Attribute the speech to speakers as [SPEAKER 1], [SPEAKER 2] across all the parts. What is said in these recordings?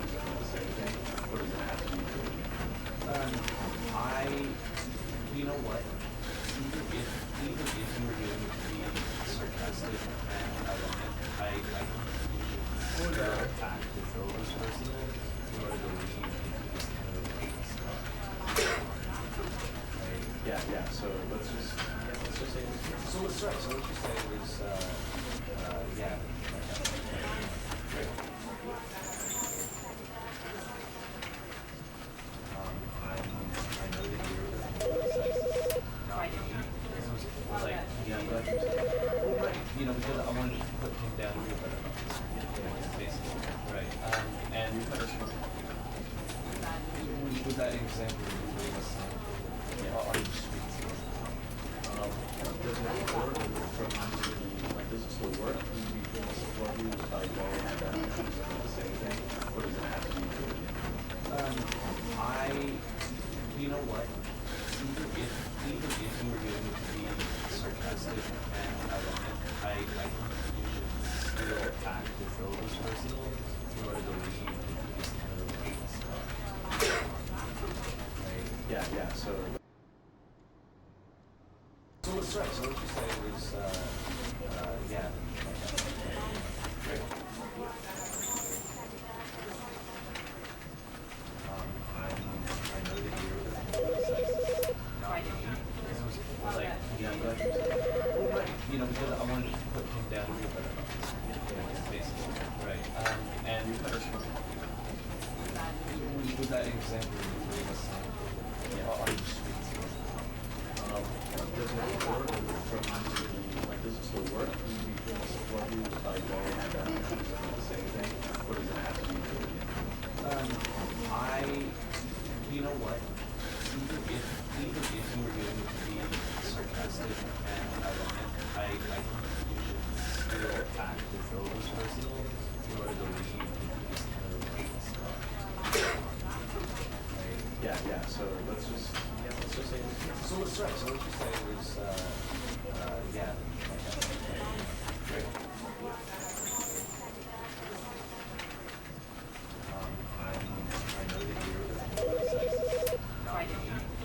[SPEAKER 1] the same thing, or does it have to be true?
[SPEAKER 2] I, you know what? Even if you were doing it to be sarcastic and ironic, I think you should still act as though it was personal in order to leave this kind of stuff. Right?
[SPEAKER 1] Yeah. So let's just say this.
[SPEAKER 2] So let's start. So let's just say it was, yeah. Great. I know that you're not me. This was like, yeah, I'm glad you said that. Well, right. Because I wanted to put him down real better. Basically. Right. And was that example you gave us? Are you sweet?
[SPEAKER 1] Does it work from like does it still work? Do you feel support you like going at that the same thing, or does it have to be true?
[SPEAKER 2] I, you know what? Even if you were doing it to be sarcastic and ironic, I think you should still act as though it was personal in order to leave this kind of stuff. Right?
[SPEAKER 1] Yeah. So
[SPEAKER 2] let's start. So let's just say it was, yeah. Great. I know that you're not me. This was like, yeah, I'm glad you said that. Well, right. Because I wanted to put him down real better. Basically. Right. And was that example you gave us? Are you sweet?
[SPEAKER 1] does it work from like does it still work? Do you feel support you like going at that the same thing, or does it have to be true?
[SPEAKER 2] I, you know what? Even if you were doing it to be sarcastic and ironic, I think you should still act as though it was personal in order to leave this kind of stuff. Right?
[SPEAKER 1] Yeah. So let's just say this.
[SPEAKER 2] So let's start. So let's just say it was, yeah. Great. I know that you're not me.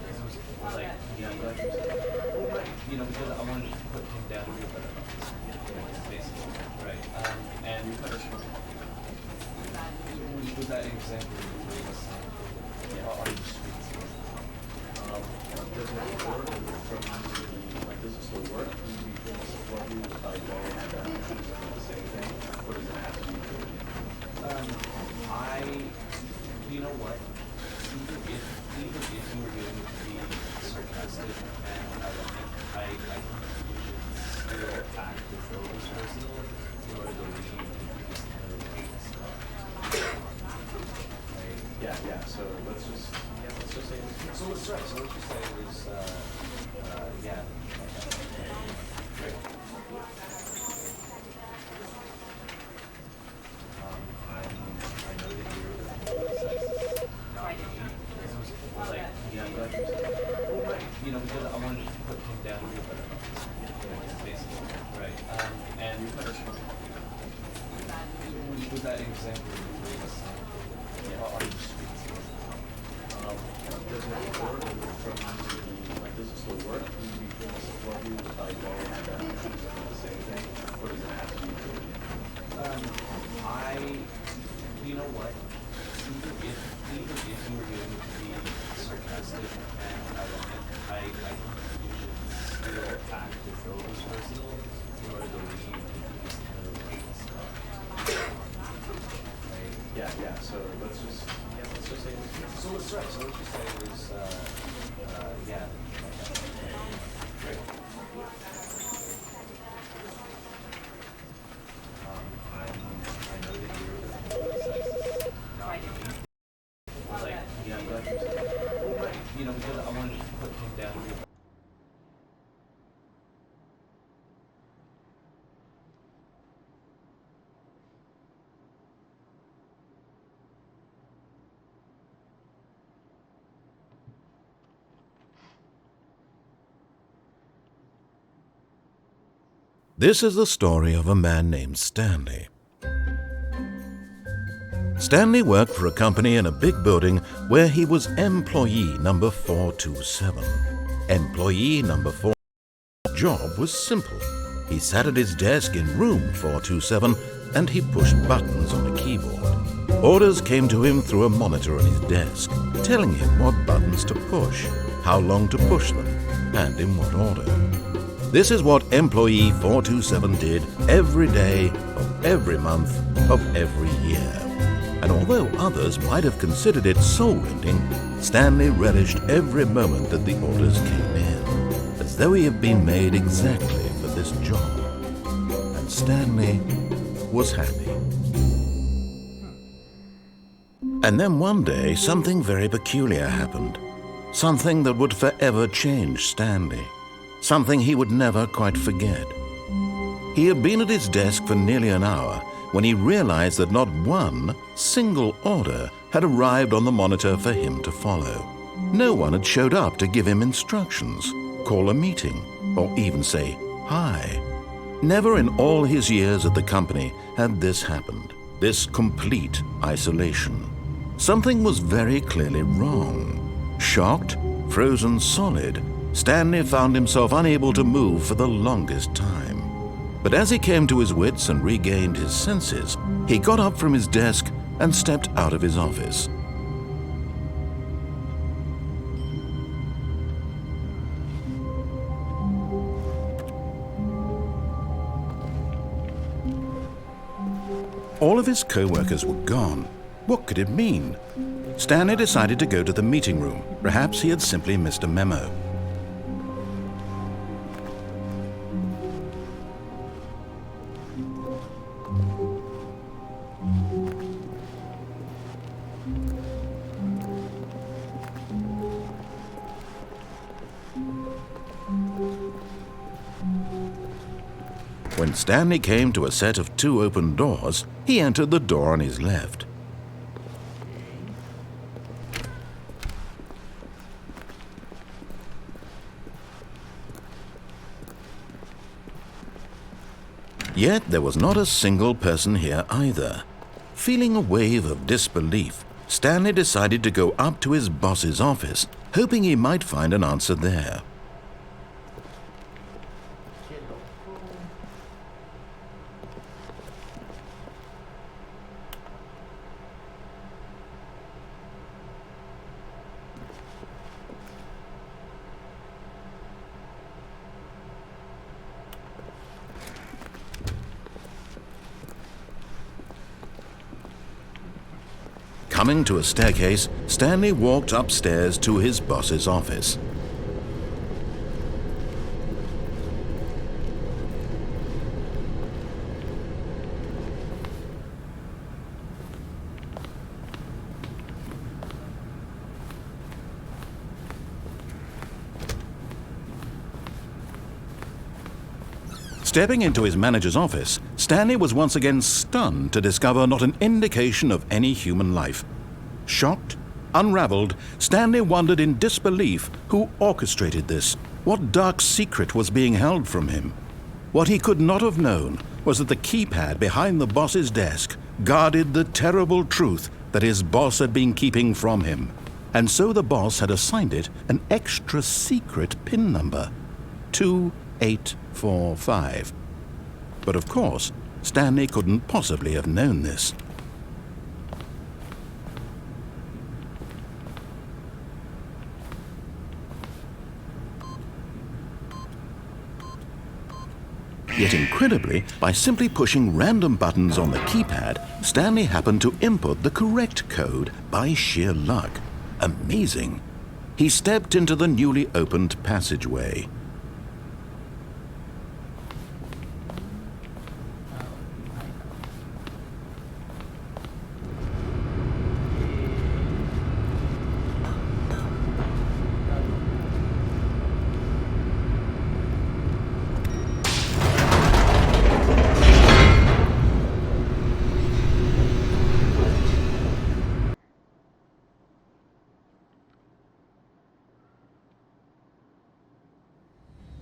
[SPEAKER 2] This was like, yeah, I'm glad you said that. Well, right. Because I wanted to put him down real better. Basically. Right. And was that example you gave us? Are you sweet?
[SPEAKER 1] Does it work from like does it still work? Do you feel support you like going at that the same thing, or does it have to be true?
[SPEAKER 2] I, you know what? Even if you were doing it to be sarcastic and ironic, I think you should still act as though it was personal in order to leave this kind of stuff. Right?
[SPEAKER 1] Yeah. So let's just say this.
[SPEAKER 2] So let's start. So let's just say it was, yeah. Great. I know that you're not me. This was like, yeah, I'm glad you said that. Well, right. Because I wanted to put him down real better. Basically. Right. And was that example you gave us? Are you sweet?
[SPEAKER 1] Does it work from like does it still work? Do you feel support you like going at that the same thing, or does it have to be true?
[SPEAKER 2] I, you know what? Even if you were doing it to be sarcastic and ironic, I think you should still act as though it was personal in order to leave this kind of stuff. Right?
[SPEAKER 1] Yeah. So let's just say this.
[SPEAKER 2] So let's start. So let's just say it was, yeah. Great. I know that you're not me. Like, yeah, I'm glad you said that. Well, right. Because I wanted to put him down real better.
[SPEAKER 3] This is the story of a man named Stanley. Stanley worked for a company in a big building where he was employee number 427. Employee number 4 job was simple. He sat at his desk in room 427 and he pushed buttons on a keyboard. Orders came to him through a monitor on his desk, telling him what buttons to push, how long to push them, and in what order. This is what employee 427 did every day of every month of every year. And although others might have considered it soul-rending, Stanley relished every moment that the orders came in, as though he had been made exactly for this job. And Stanley was happy. And then one day, something very peculiar happened. Something that would forever change Stanley. Something he would never quite forget. He had been at his desk for nearly an hour when he realized that not one single order had arrived on the monitor for him to follow. No one had showed up to give him instructions, call a meeting, or even say hi. Never in all his years at the company had this happened, this complete isolation. Something was very clearly wrong. Shocked, frozen solid, Stanley found himself unable to move for the longest time. But as he came to his wits and regained his senses, he got up from his desk and stepped out of his office. All of his co-workers were gone. What could it mean? Stanley decided to go to the meeting room. Perhaps he had simply missed a memo. When Stanley came to a set of 2 open doors, he entered the door on his left. Yet there was not a single person here either. Feeling a wave of disbelief, Stanley decided to go up to his boss's office, hoping he might find an answer there. Coming to a staircase, Stanley walked upstairs to his boss's office. Stepping into his manager's office, Stanley was once again stunned to discover not an indication of any human life. Shocked, unraveled, Stanley wondered in disbelief who orchestrated this, what dark secret was being held from him. What he could not have known was that the keypad behind the boss's desk guarded the terrible truth that his boss had been keeping from him, and so the boss had assigned it an extra secret PIN number, 2845. But of course, Stanley couldn't possibly have known this. Yet incredibly, by simply pushing random buttons on the keypad, Stanley happened to input the correct code by sheer luck. Amazing. He stepped into the newly opened passageway.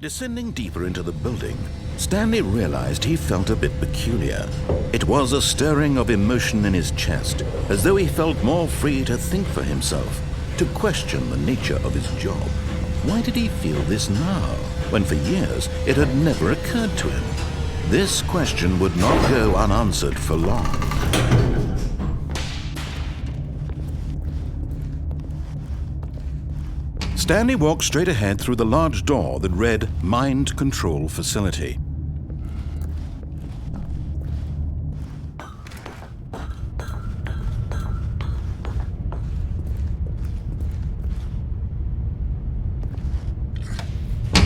[SPEAKER 3] Descending deeper into the building, Stanley realized he felt a bit peculiar. It was a stirring of emotion in his chest, as though he felt more free to think for himself, to question the nature of his job. Why did he feel this now, when for years it had never occurred to him? This question would not go unanswered for long. Stanley walked straight ahead through the large door that read Mind Control Facility.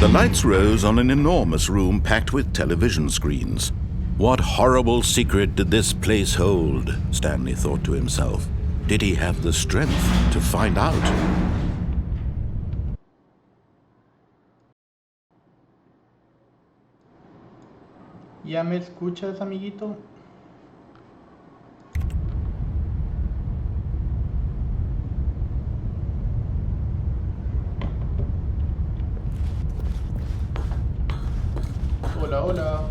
[SPEAKER 3] The lights rose on an enormous room packed with television screens. What horrible secret did this place hold? Stanley thought to himself. Did he have the strength to find out?
[SPEAKER 4] ¿Ya me escuchas, amiguito? Hola, hola.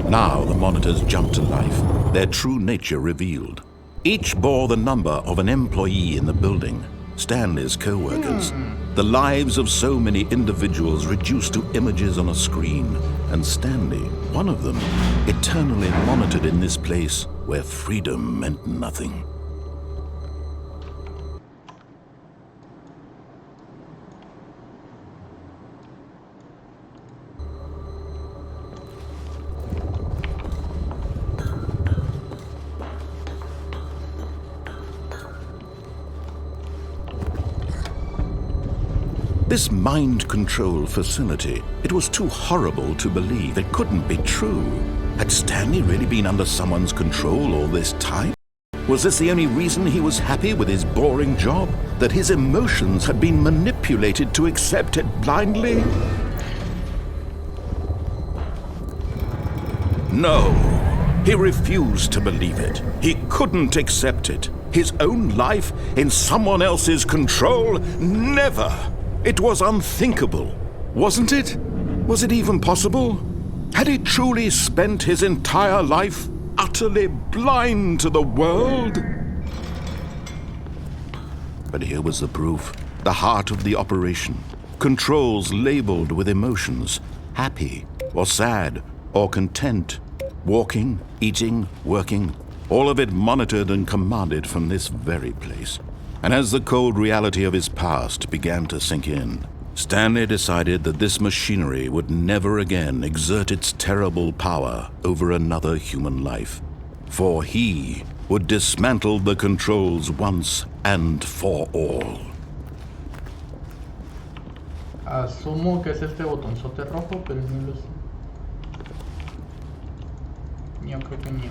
[SPEAKER 3] Now the monitors jumped to life, their true nature revealed. Each bore the number of an employee in the building, Stanley's co-workers. The lives of so many individuals reduced to images on a screen, and Stanley, one of them, eternally monitored in this place where freedom meant nothing. This mind control facility, it was too horrible to believe. It couldn't be true. Had Stanley really been under someone's control all this time? Was this the only reason he was happy with his boring job? That his emotions had been manipulated to accept it blindly? No, he refused to believe it. He couldn't accept it. His own life in someone else's control? Never! It was unthinkable, wasn't it? Was it even possible? Had he truly spent his entire life utterly blind to the world? But here was the proof, the heart of the operation. Controls labeled with emotions, happy or sad or content, walking, eating, working, all of it monitored and commanded from this very place. And as the cold reality of his past began to sink in, Stanley decided that this machinery would never again exert its terrible power over another human life. For he would dismantle the controls once and for all.
[SPEAKER 4] Asumo que es este botonzote rojo, pero no lo sé. Yo creo que mío.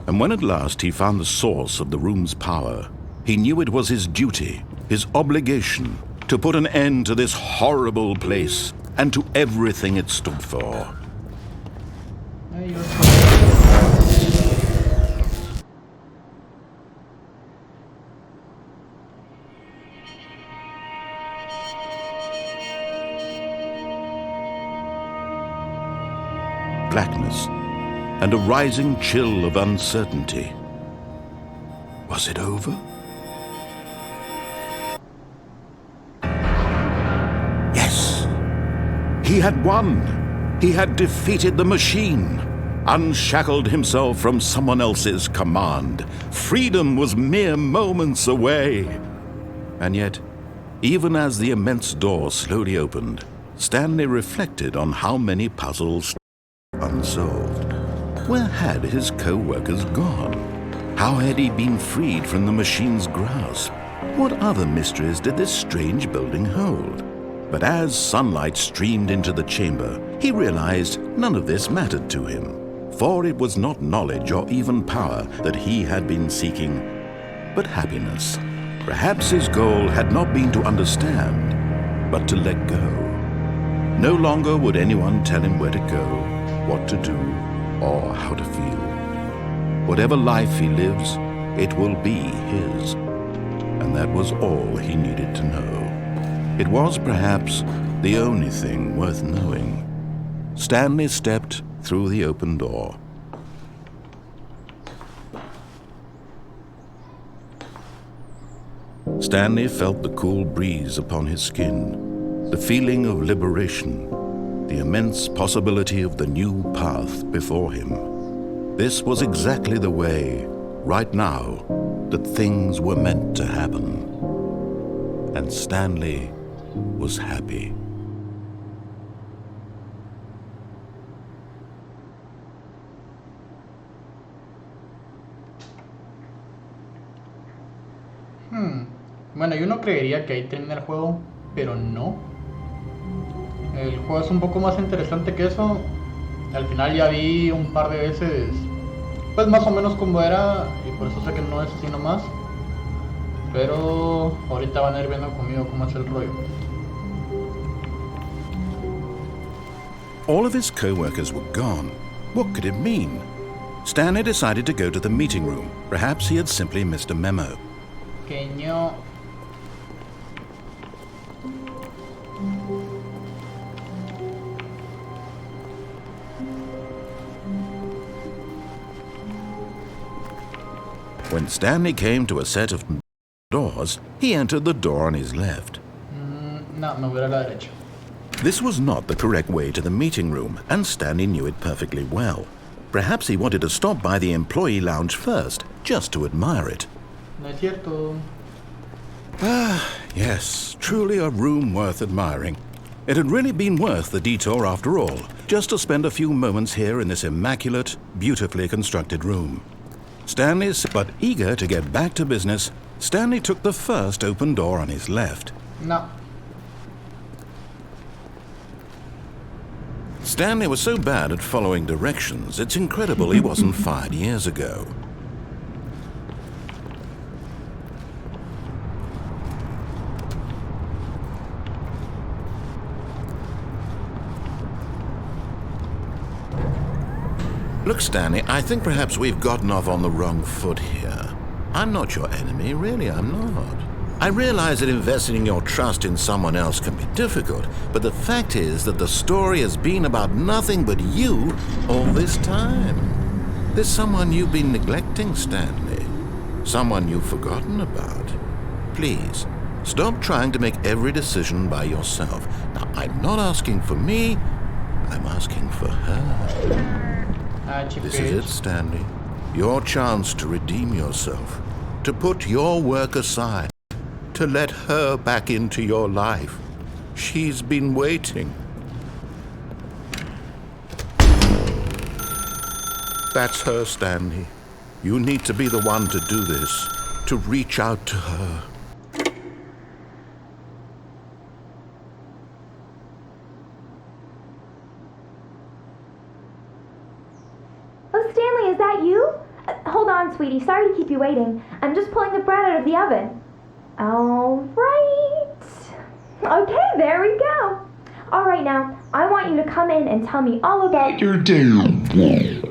[SPEAKER 3] And when at last he found the source of the room's power, he knew it was his duty, his obligation, to put an end to this horrible place and to everything it stood for. Blackness and a rising chill of uncertainty. Was it over? Yes! He had won! He had defeated the machine, unshackled himself from someone else's command. Freedom was mere moments away. And yet, even as the immense door slowly opened, Stanley reflected on how many puzzles unsolved. Where had his co-workers gone? How had he been freed from the machine's grasp? What other mysteries did this strange building hold? But as sunlight streamed into the chamber, he realized none of this mattered to him, for it was not knowledge or even power that he had been seeking, but happiness. Perhaps his goal had not been to understand, but to let go. No longer would anyone tell him where to go, what to do, or how to feel. Whatever life he lives, it will be his. And that was all he needed to know. It was perhaps the only thing worth knowing. Stanley stepped through the open door. Stanley felt the cool breeze upon his skin, the feeling of liberation, the immense possibility of the new path before him. This was exactly the way, right now, that things were meant to happen. And Stanley was happy.
[SPEAKER 4] Bueno, yo no creería que ahí termina el juego, pero no. El juego es un poco más interesante que eso. Al final ya vi un par de veces, pues más o menos como era, y por eso sé que no es así nomás. Pero ahorita van a ir viendo conmigo cómo es el rollo.
[SPEAKER 3] All of his co-workers were gone. What could it mean? Stanley decided to go to the meeting room. Perhaps he had simply missed a memo.
[SPEAKER 4] Pequeño.
[SPEAKER 3] When Stanley came to a set of doors, he entered the door on his left.
[SPEAKER 4] No, me voy a la derecha.
[SPEAKER 3] This was not the correct way to the meeting room, and Stanley knew it perfectly well. Perhaps he wanted to stop by the employee lounge first, just to admire it.
[SPEAKER 4] No es cierto.
[SPEAKER 3] Yes, truly a room worth admiring. It had really been worth the detour after all, just to spend a few moments here in this immaculate, beautifully constructed room. But eager to get back to business, Stanley took the first open door on his left.
[SPEAKER 4] No.
[SPEAKER 3] Stanley was so bad at following directions, it's incredible he wasn't fired years ago. Look, Stanley, I think perhaps we've gotten off on the wrong foot here. I'm not your enemy, really, I'm not. I realize that investing your trust in someone else can be difficult, but the fact is that the story has been about nothing but you all this time. There's someone you've been neglecting, Stanley. Someone you've forgotten about. Please, stop trying to make every decision by yourself. Now, I'm not asking for me, I'm asking for her. This is it, Stanley. Your chance to redeem yourself, to put your work aside, to let her back into your life. She's been waiting. That's her, Stanley. You need to be the one to do this, to reach out to her.
[SPEAKER 5] Oh, Stanley, is that you? Hold on, sweetie. Sorry to keep you waiting. I'm just pulling the bread out of the oven. All right. Okay, there we go. All right, now, I want you to come in and tell me all about your day.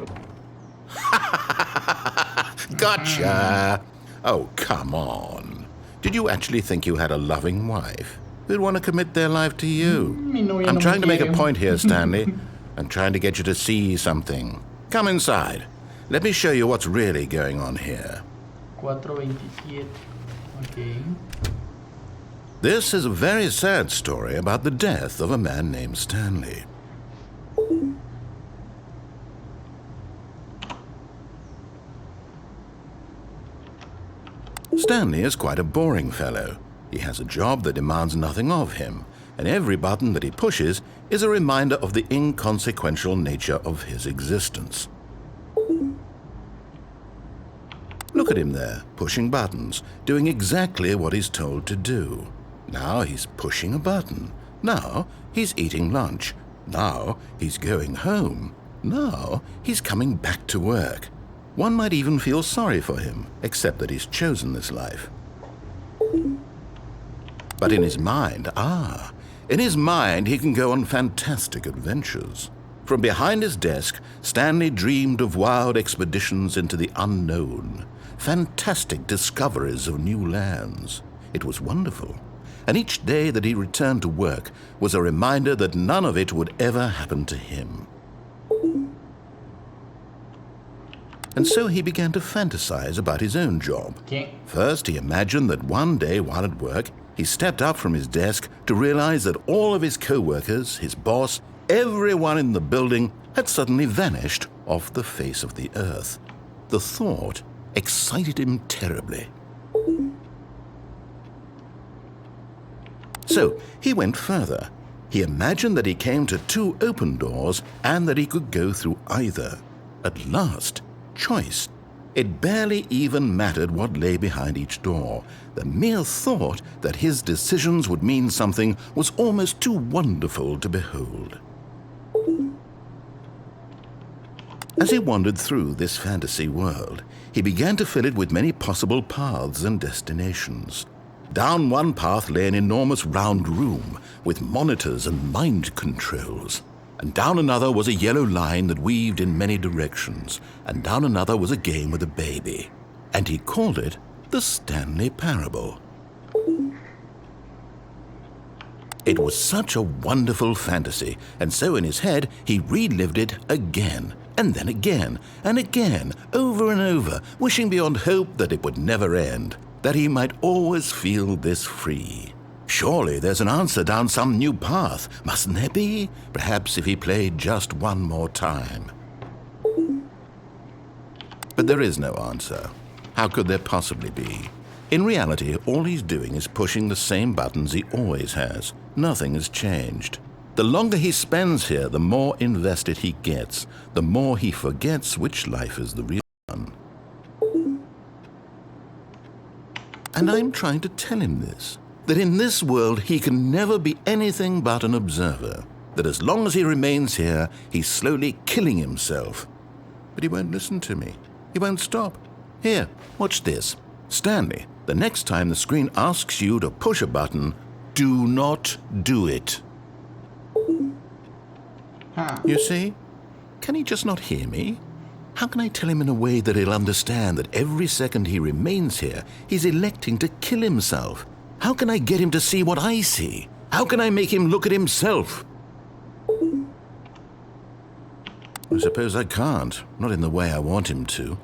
[SPEAKER 3] Gotcha! Oh, come on. Did you actually think you had a loving wife who'd want to commit their life to you? I'm trying to make a point here, Stanley. I'm trying to get you to see something. Come inside. Let me show you what's really going on here.
[SPEAKER 4] 4:27. Okay.
[SPEAKER 3] This is a very sad story about the death of a man named Stanley. Stanley is quite a boring fellow. He has a job that demands nothing of him, and every button that he pushes is a reminder of the inconsequential nature of his existence. Look at him there, pushing buttons, doing exactly what he's told to do. Now he's pushing a button. Now he's eating lunch. Now he's going home. Now he's coming back to work. One might even feel sorry for him, except that he's chosen this life. But in his mind, he can go on fantastic adventures. From behind his desk, Stanley dreamed of wild expeditions into the unknown, fantastic discoveries of new lands. It was wonderful, and each day that he returned to work was a reminder that none of it would ever happen to him. And so he began to fantasize about his own job. First, he imagined that one day while at work, he stepped up from his desk to realize that all of his co-workers, his boss, everyone in the building had suddenly vanished off the face of the earth. The thought excited him terribly. So he went further. He imagined that he came to 2 open doors and that he could go through either. At last, choice. It barely even mattered what lay behind each door. The mere thought that his decisions would mean something was almost too wonderful to behold. As he wandered through this fantasy world, he began to fill it with many possible paths and destinations. Down one path lay an enormous round room with monitors and mind controls. And down another was a yellow line that weaved in many directions. And down another was a game with a baby. And he called it the Stanley Parable. It was such a wonderful fantasy, and so in his head he relived it again, and then again, and again, over and over, wishing beyond hope that it would never end, that he might always feel this free. Surely there's an answer down some new path, mustn't there be? Perhaps if he played just one more time. But there is no answer. How could there possibly be? In reality, all he's doing is pushing the same buttons he always has. Nothing has changed. The longer he spends here, the more invested he gets, the more he forgets which life is the real one. And I'm trying to tell him this, that in this world he can never be anything but an observer, that as long as he remains here, he's slowly killing himself. But he won't listen to me. He won't stop. Here, watch this. Stanley, the next time the screen asks you to push a button, do not do it. You see? Can he just not hear me? How can I tell him in a way that he'll understand that every second he remains here, he's electing to kill himself? How can I get him to see what I see? How can I make him look at himself? I suppose I can't, not in the way I want him to.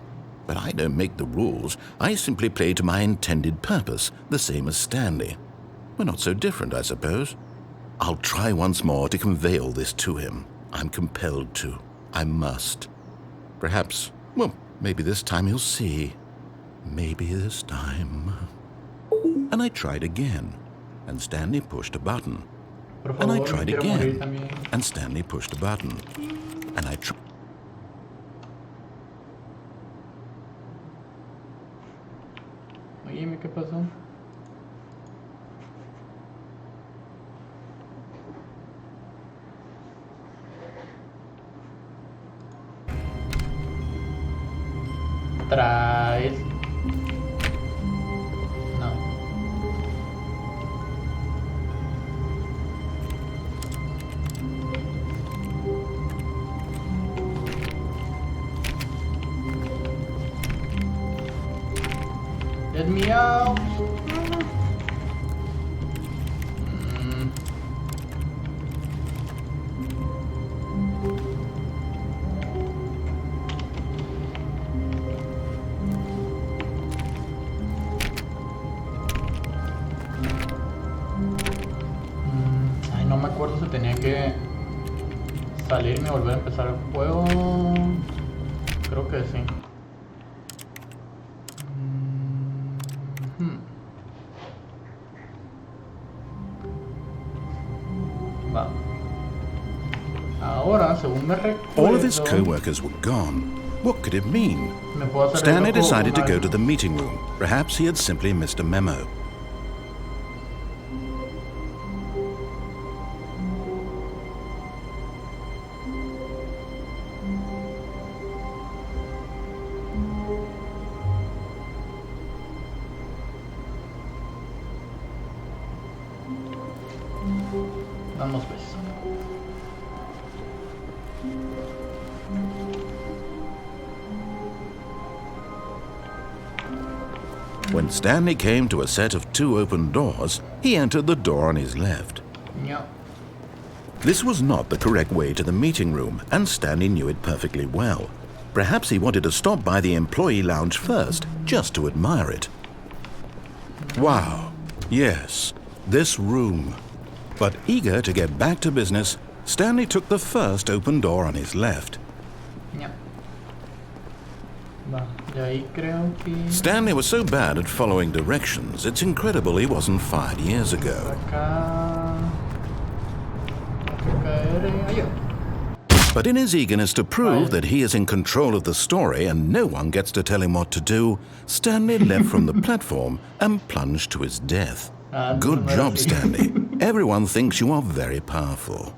[SPEAKER 3] But I don't make the rules. I simply play to my intended purpose, the same as Stanley. We're not so different, I suppose. I'll try once more to convey all this to him. I'm compelled to. I must. Perhaps, well, maybe this time he'll see. Maybe this time. And I tried again, and Stanley pushed a button. And I tried again, and Stanley pushed a button. And I tried.
[SPEAKER 4] Oye, ¿qué pasó? Traes. No. Let me out. Ay, no me acuerdo si tenía que salirme y volver a empezar el juego. Creo que sí. Va. Ahora, según me recuerdo,
[SPEAKER 3] All of his co-workers were gone. What could it mean?
[SPEAKER 4] me puedo hacer
[SPEAKER 3] Stanley
[SPEAKER 4] el loco
[SPEAKER 3] decided to
[SPEAKER 4] una
[SPEAKER 3] go
[SPEAKER 4] vez.
[SPEAKER 3] to the meeting room. Perhaps he had simply missed a memo. When Stanley came to a set of 2 open doors, he entered the door on his left.
[SPEAKER 4] Yeah.
[SPEAKER 3] This was not the correct way to the meeting room, and Stanley knew it perfectly well. Perhaps he wanted to stop by the employee lounge first, just to admire it. Wow, yes, this room. But eager to get back to business, Stanley took the first open door on his left.
[SPEAKER 4] Yeah. Va, y ahí creo que...
[SPEAKER 3] Stanley was so bad at following directions, it's incredible he wasn't fired years ago.
[SPEAKER 4] Acá... Allá.
[SPEAKER 3] But in his eagerness to prove that he is in control of the story and no one gets to tell him what to do, Stanley leapt from the platform and plunged to his death. Good job, Stanley. Everyone thinks you are very powerful.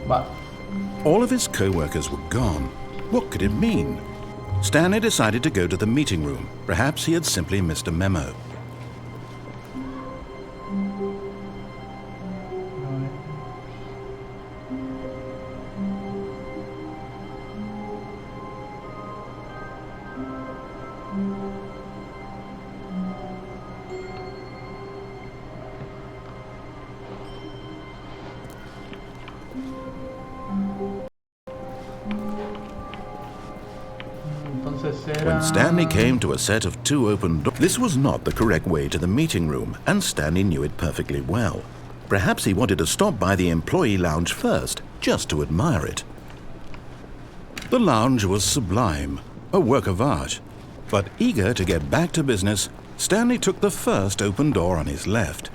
[SPEAKER 4] Va.
[SPEAKER 3] All of his co-workers were gone. What could it mean? Stanley decided to go to the meeting room. Perhaps he had simply missed a memo. When Stanley came to a set of 2 open doors, this was not the correct way to the meeting room, and Stanley knew it perfectly well. Perhaps he wanted to stop by the employee lounge first, just to admire it. The lounge was sublime, a work of art. But eager to get back to business, Stanley took the first open door on his left.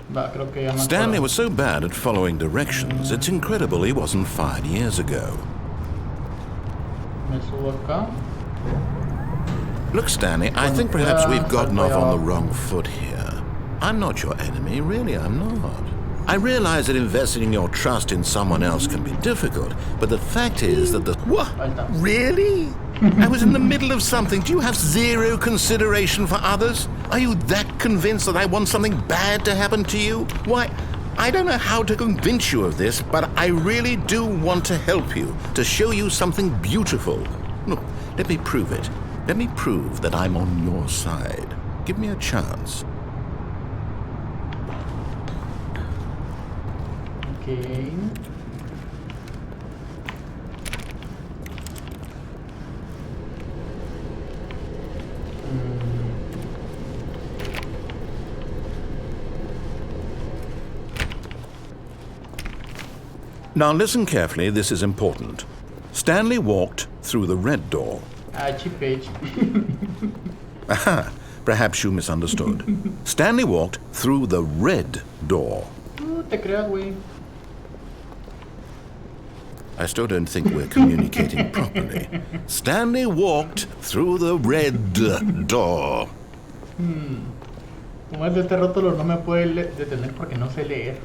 [SPEAKER 4] Va, creo que ya me
[SPEAKER 3] Stanley
[SPEAKER 4] acuerdo.
[SPEAKER 3] was so bad at following directions, it's incredible he wasn't fired years ago.
[SPEAKER 4] Me subo acá.
[SPEAKER 3] Look, Stanley, I think perhaps we've gotten off on the wrong foot here. I'm not your enemy, really, I'm not. I realize that investing your trust in someone else can be difficult, but the fact is that the... What? Really? I was in the middle of something. Do you have zero consideration for others? Are you that convinced that I want something bad to happen to you? Why, I don't know how to convince you of this, but I really do want to help you, to show you something beautiful. Look, let me prove it. Let me prove that I'm on your side. Give me a chance.
[SPEAKER 4] Okay.
[SPEAKER 3] Now listen carefully, this is important. Stanley walked through the red door.
[SPEAKER 4] Page.
[SPEAKER 3] Aha, perhaps you misunderstood. Stanley walked through the red door.
[SPEAKER 4] Te creas, güey.
[SPEAKER 3] I still don't think we're communicating properly. Stanley walked through the red door.
[SPEAKER 4] Como es de este rótulo, no me puede detener porque no sé leer.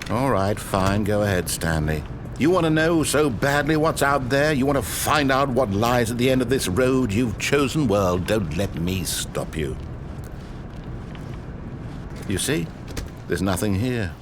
[SPEAKER 3] All right, fine, go ahead, Stanley. You want to know so badly what's out there? You want to find out what lies at the end of this road you've chosen? Well, don't let me stop you. You see? There's nothing here.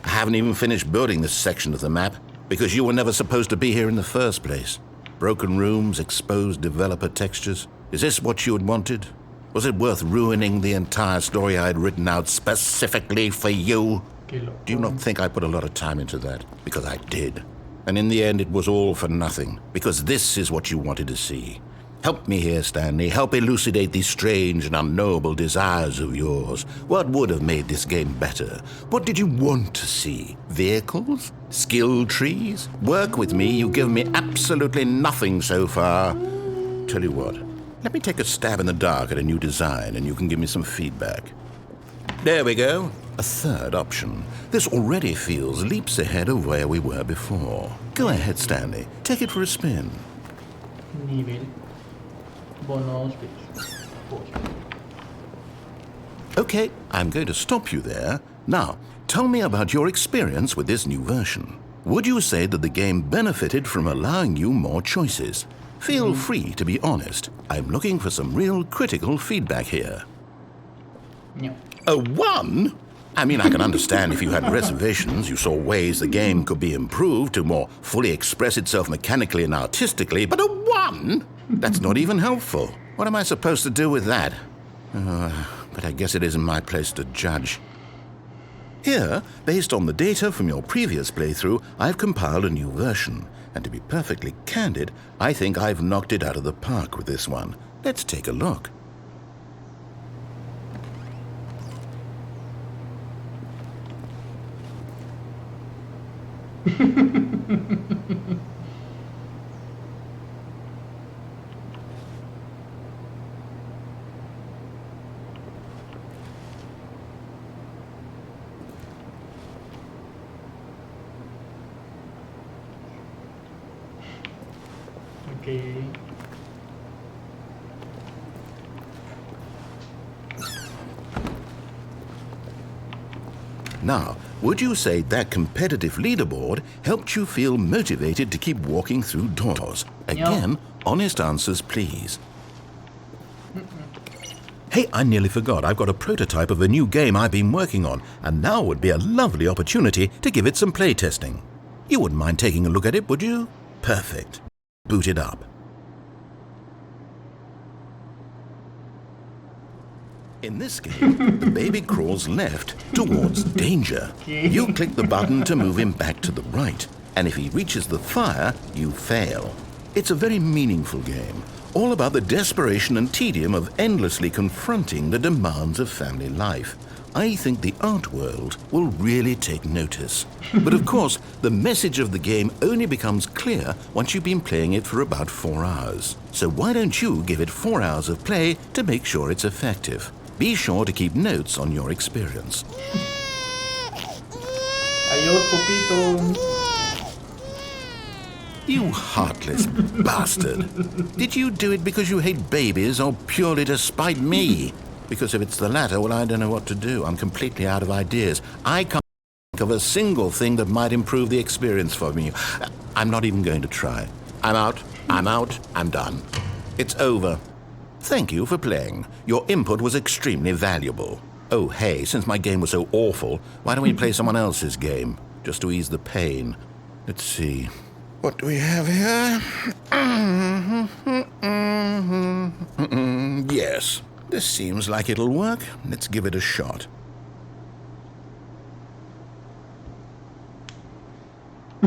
[SPEAKER 3] I haven't even finished building this section of the map because you were never supposed to be here in the first place. Broken rooms, exposed developer textures. Is this what you had wanted? Was it worth ruining the entire story I had written out specifically for you? Do you not think I put a lot of time into that? Because I did. And in the end, it was all for nothing, because this is what you wanted to see. Help me here, Stanley. Help elucidate these strange and unknowable desires of yours. What would have made this game better? What did you want to see? Vehicles? Skill trees? Work with me. You've given me absolutely nothing so far. Tell you what, let me take a stab in the dark at a new design, and you can give me some feedback. There we go. A third option. This already feels leaps ahead of where we were before. Go ahead, Stanley. Take it for a spin.
[SPEAKER 4] Nivel. Bono space.
[SPEAKER 3] Okay, I'm going to stop you there Now, tell me about your experience with this new version. Would you say that the game benefited from allowing you more choices? Feel free to be honest. I'm looking for some real critical feedback here.
[SPEAKER 4] No.
[SPEAKER 3] A 1? I mean, I can understand if you had reservations, you saw ways the game could be improved to more fully express itself mechanically and artistically, but a 1? That's not even helpful. What am I supposed to do with that? But I guess it isn't my place to judge. Here, based on the data from your previous playthrough, I've compiled a new version. And to be perfectly candid, I think I've knocked it out of the park with this one. Let's take a look.
[SPEAKER 4] Okay.
[SPEAKER 3] Now, would you say that competitive leaderboard helped you feel motivated to keep walking through doors? Again, honest answers, please. Hey, I nearly forgot. I've got a prototype of a new game I've been working on, and now would be a lovely opportunity to give it some playtesting. You wouldn't mind taking a look at it, would you? Perfect. Boot it up. In this game, the baby crawls left towards danger. You click the button to move him back to the right, and if he reaches the fire, you fail. It's a very meaningful game, all about the desperation and tedium of endlessly confronting the demands of family life. I think the art world will really take notice. But of course, the message of the game only becomes clear once you've been playing it for about 4 hours. So why don't you give it 4 hours of play to make sure it's effective? Be sure to keep notes on your experience.
[SPEAKER 4] Adiós, Pupito.
[SPEAKER 3] You heartless bastard. Did you do it because you hate babies or purely to spite me? Because if it's the latter, well, I don't know what to do. I'm completely out of ideas. I can't think of a single thing that might improve the experience for me. I'm not even going to try. I'm out, I'm done. It's over. Thank you for playing. Your input was extremely valuable. Oh, hey, since my game was so awful, why don't we play someone else's game? Just to ease the pain. Let's see. What do we have here? Yes. This seems like it'll work. Let's give it a shot.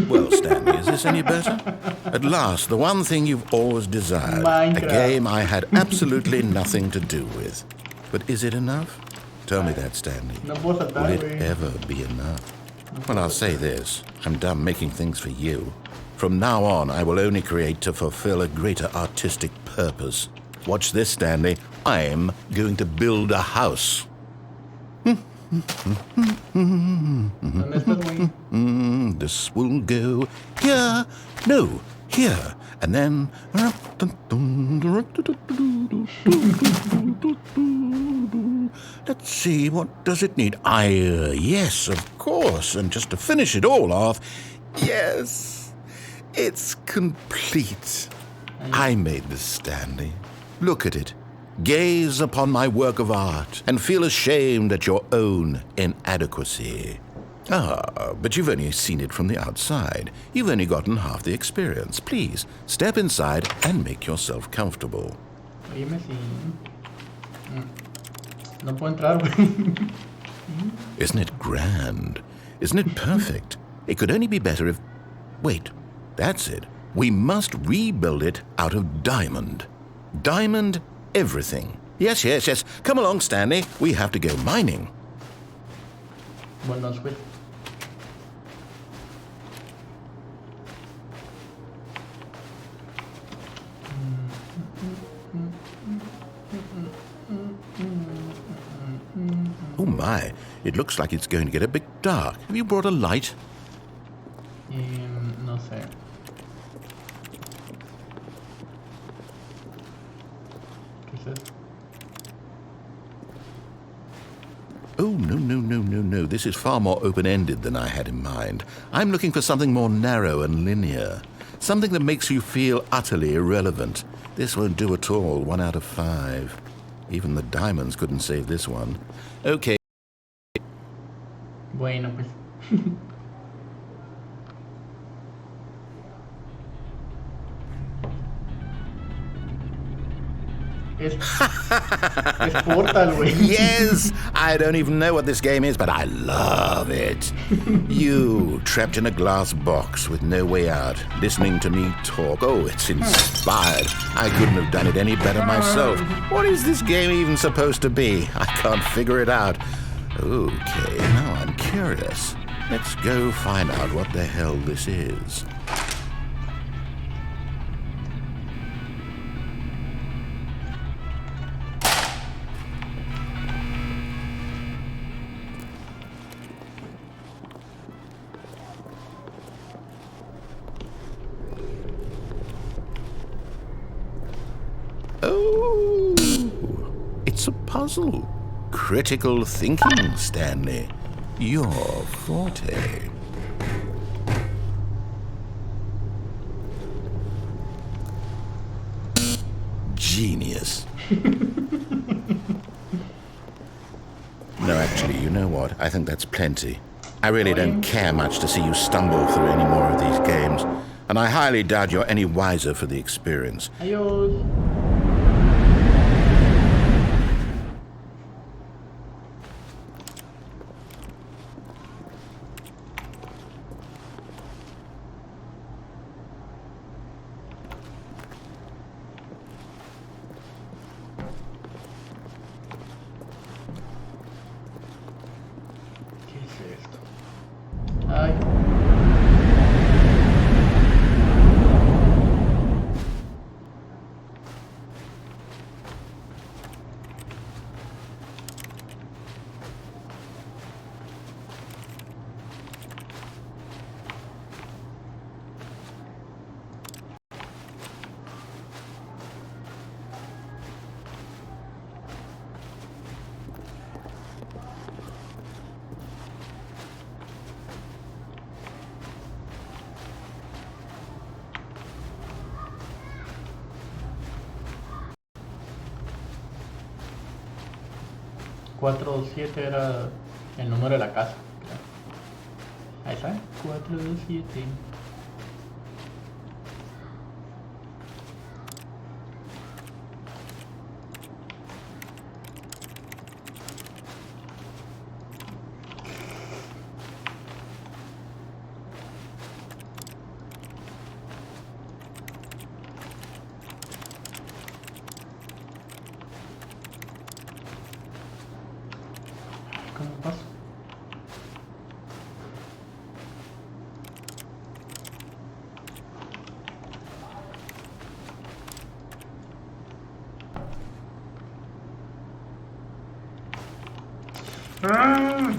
[SPEAKER 3] Well, Stanley, is this any better? At last, the one thing you've always desired.
[SPEAKER 4] Minecraft.
[SPEAKER 3] A game I had absolutely nothing to do with. But is it enough? Tell me that, Stanley.
[SPEAKER 4] No puedo
[SPEAKER 3] Will
[SPEAKER 4] saltar,
[SPEAKER 3] it
[SPEAKER 4] güey.
[SPEAKER 3] ever be enough? Well, I'll say this. I'm done making things for you. From now on, I will only create to fulfill a greater artistic purpose. Watch this, Stanley. I'm going to build a house.
[SPEAKER 4] ¿Dónde estás, güey?
[SPEAKER 3] This will go here. No, here. And then... Let's see, what does it need? Yes, of course. And just to finish it all off, yes, it's complete. I made this, Stanley. Look at it. Gaze upon my work of art and feel ashamed at your own inadequacy. Ah, but you've only seen it from the outside. You've only gotten half the experience. Please, step inside and make yourself comfortable.
[SPEAKER 4] Dime si... No puedo entrar, güey.
[SPEAKER 3] Isn't it grand? Isn't it perfect? It could only be better if... Wait, that's it. We must rebuild it out of diamond. Diamond everything. Yes. Come along, Stanley. We have to go mining.
[SPEAKER 4] Buenos, güey.
[SPEAKER 3] Oh my, it looks like it's going to get a bit dark. Have you brought a light?
[SPEAKER 4] No sé. ¿Qué es eso?
[SPEAKER 3] Oh, no. This is far more open-ended than I had in mind. I'm looking for something more narrow and linear. Something that makes you feel utterly irrelevant. This won't do at all. 1 out of 5. Even the diamonds couldn't save this one. Okay.
[SPEAKER 4] Bueno, pues. Es Portal, güey.
[SPEAKER 3] Yes! I don't even know what this game is, but I love it. You, trapped in a glass box with no way out, listening to me talk. Oh, it's inspired. I couldn't have done it any better myself. What is this game even supposed to be? I can't figure it out. Okay, now I'm curious. Let's go find out what the hell this is. Oh, it's a puzzle. Critical thinking, Stanley. Your forte. Genius. No, actually, you know what? I think that's plenty. I really don't care much to see you stumble through any more of these games, and I highly doubt you're any wiser for the experience.
[SPEAKER 4] Adiós. ¿Qué es esto? Ay. Cuatro siete era el número de la casa. Creo. Ahí está. 427. ¿Cómo paso? ¡Ah!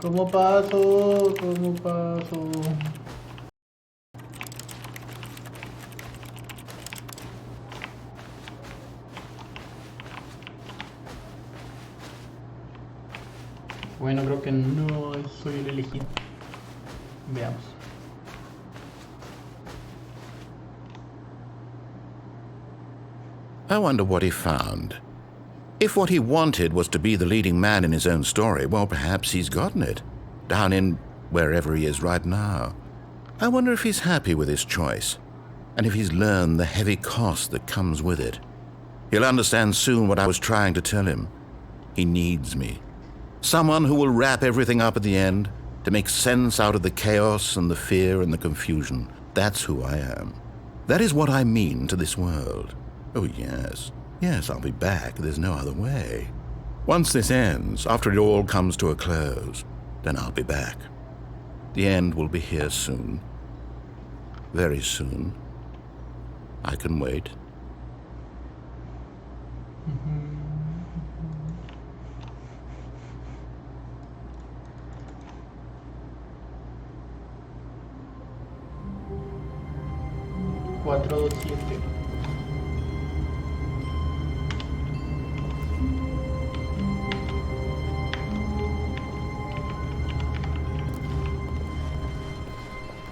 [SPEAKER 4] ¿Cómo paso? ¿Cómo paso? Bueno, creo que no soy el elegido. Veamos.
[SPEAKER 3] I wonder what he found. If what he wanted was to be the leading man in his own story, well, perhaps he's gotten it. Down in wherever he is right now. I wonder if he's happy with his choice, and if he's learned the heavy cost that comes with it. He'll understand soon what I was trying to tell him. He needs me. Someone who will wrap everything up at the end, to make sense out of the chaos and the fear and the confusion. That's who I am. That is what I mean to this world. Oh, yes. Yes, I'll be back. There's no other way. Once this ends, after it all comes to a close, then I'll be back. The end will be here soon. Very soon. I can wait.
[SPEAKER 4] 7.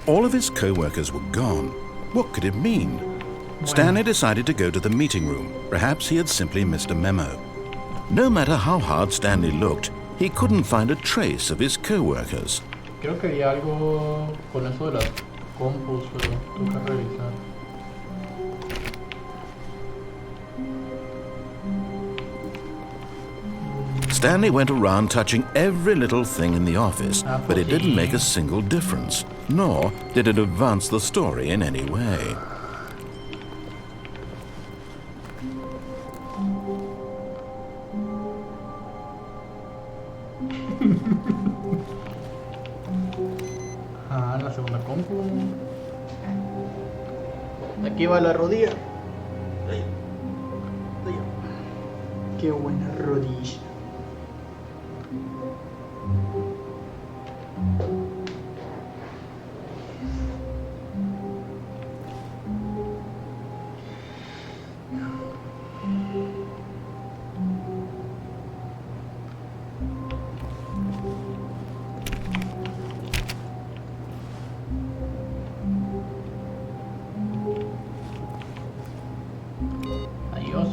[SPEAKER 3] All of his co-workers were gone. What could it mean? Stanley decided to go to the meeting room. Perhaps he had simply missed a memo. No matter how hard Stanley looked, he couldn't find a trace of his co-workers.
[SPEAKER 4] Creo que había algo con eso de las compus, pero tengo que revisar.
[SPEAKER 3] Stanley went around touching every little thing in the office, but it didn't make a single difference, nor did it advance the story in any way.
[SPEAKER 4] La segunda compu. Aquí va la rodilla. Qué buena rodilla. Adiós.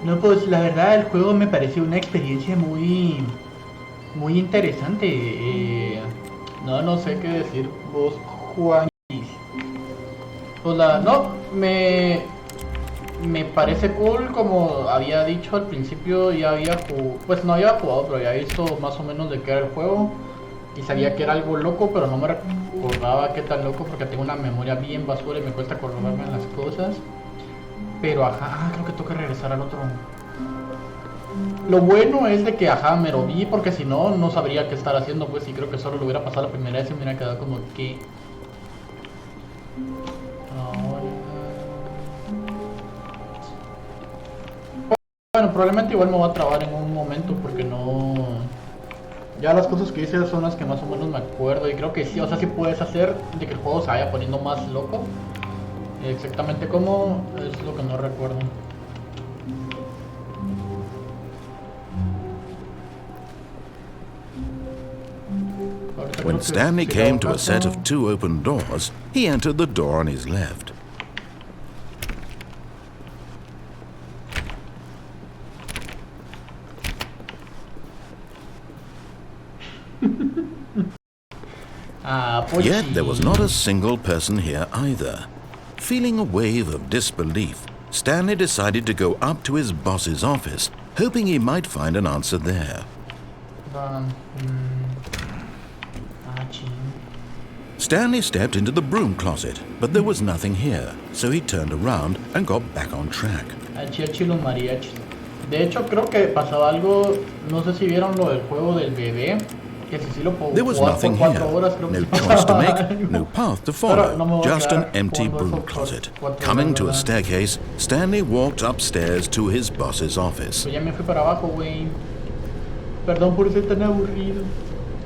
[SPEAKER 4] No, pues la verdad el juego me pareció una experiencia muy interesante. No sé qué decir vos, Juan. Pues me parece cool, como había dicho al principio, ya había pues no había jugado, pero había visto más o menos de qué era el juego y sabía que era algo loco, pero no me recordaba qué tan loco porque tengo una memoria bien basura y me cuesta acordarme de las cosas. Pero creo que toca regresar al otro. Lo bueno es de que me lo vi porque si no, no sabría qué estar haciendo, pues, y creo que solo lo hubiera pasado la primera vez y me hubiera quedado como que... Bueno, probablemente igual me voy a trabar en un momento porque no... Ya las cosas que hice son las que más o menos me acuerdo y creo que sí, o sea, sí puedes hacer de que el juego se vaya poniendo más loco. Exactamente cómo es lo que no recuerdo.
[SPEAKER 3] When Stanley came to a set of 2 open doors, he entered the door on his left. Yet there was not a single person here either. Feeling a wave of disbelief, Stanley decided to go up to his boss's office, hoping he might find an answer there. Stanley stepped into the broom closet, but there was nothing here, so he turned around and got back on track.
[SPEAKER 4] De hecho, creo que pasaba algo, no sé si vieron lo del juego del bebé.
[SPEAKER 3] There was nothing here, no choice to make, no path to follow, just an empty broom closet. Coming to a staircase, Stanley walked upstairs to his boss's office.
[SPEAKER 4] Ya me fui para abajo, güey. Perdón por ser tan aburrido.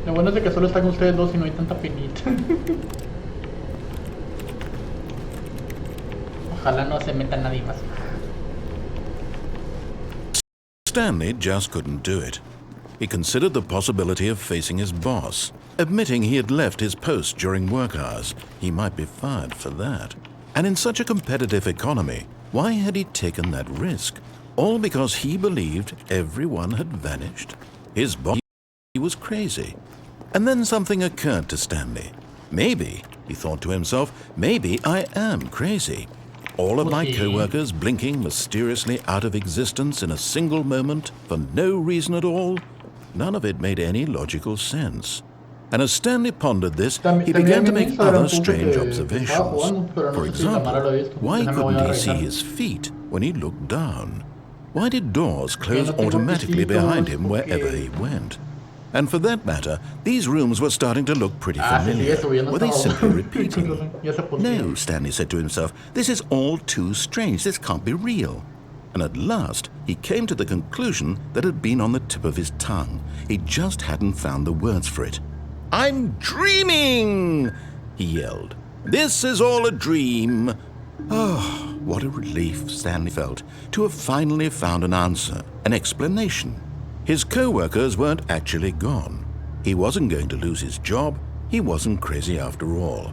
[SPEAKER 4] Lo bueno es de que solo están ustedes dos y no hay tanta penita. Ojalá no se meta nadie más.
[SPEAKER 3] Stanley just couldn't do it. He considered the possibility of facing his boss. Admitting he had left his post during work hours, he might be fired for that. And in such a competitive economy, why had he taken that risk? All because he believed everyone had vanished? His boss was crazy. And then something occurred to Stanley. Maybe, he thought to himself, maybe I am crazy. All of my co-workers blinking mysteriously out of existence in a single moment for no reason at all? None of it made any logical sense. And as Stanley pondered this, he began to make other strange observations. For example, why couldn't he see his feet when he looked down? Why did doors close automatically behind him wherever he went? And for that matter, these rooms were starting to look pretty
[SPEAKER 4] Ah, se sigue
[SPEAKER 3] familiar.
[SPEAKER 4] subiendo
[SPEAKER 3] Were they
[SPEAKER 4] hasta
[SPEAKER 3] simply
[SPEAKER 4] abajo.
[SPEAKER 3] repeating?
[SPEAKER 4] Ya se pondría.
[SPEAKER 3] No, Stanley said to himself, this is all too strange. This can't be real. And at last, he came to the conclusion that had been on the tip of his tongue. He just hadn't found the words for it. I'm dreaming, he yelled. This is all a dream. Oh, what a relief Stanley felt to have finally found an answer, an explanation. His co-workers weren't actually gone. He wasn't going to lose his job. He wasn't crazy after all.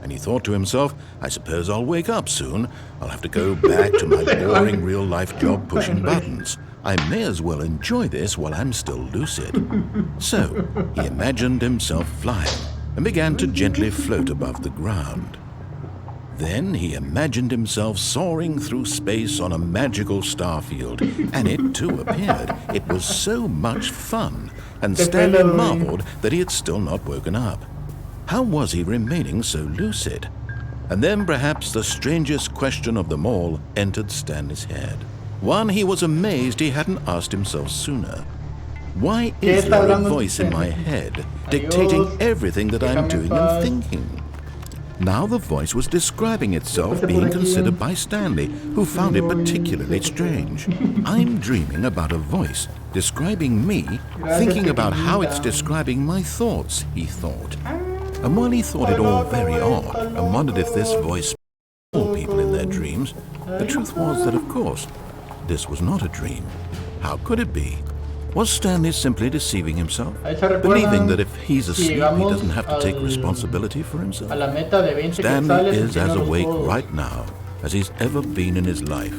[SPEAKER 3] And he thought to himself, I suppose I'll wake up soon. I'll have to go back to my boring real-life job pushing buttons. I may as well enjoy this while I'm still lucid. So he imagined himself flying and began to gently float above the ground. Then he imagined himself soaring through space on a magical starfield, and it too appeared. It was so much fun, and Stanley marveled that he had still not woken up. How was he remaining so lucid? And then perhaps the strangest question of them all entered Stanley's head. One he was amazed he hadn't asked himself sooner. Why is there a voice in my head dictating everything that I'm doing and thinking? Now the voice was describing itself being considered by Stanley, who found it particularly strange. I'm dreaming about a voice describing me, thinking about how it's describing my thoughts, he thought. And while he thought it all very odd and wondered if this voice all people in their dreams, the truth was that, of course, this was not a dream. How could it be? Was Stanley simply deceiving himself, believing that if he's asleep, he doesn't have to take responsibility for himself? Stanley is as awake right now as he's ever been in his life.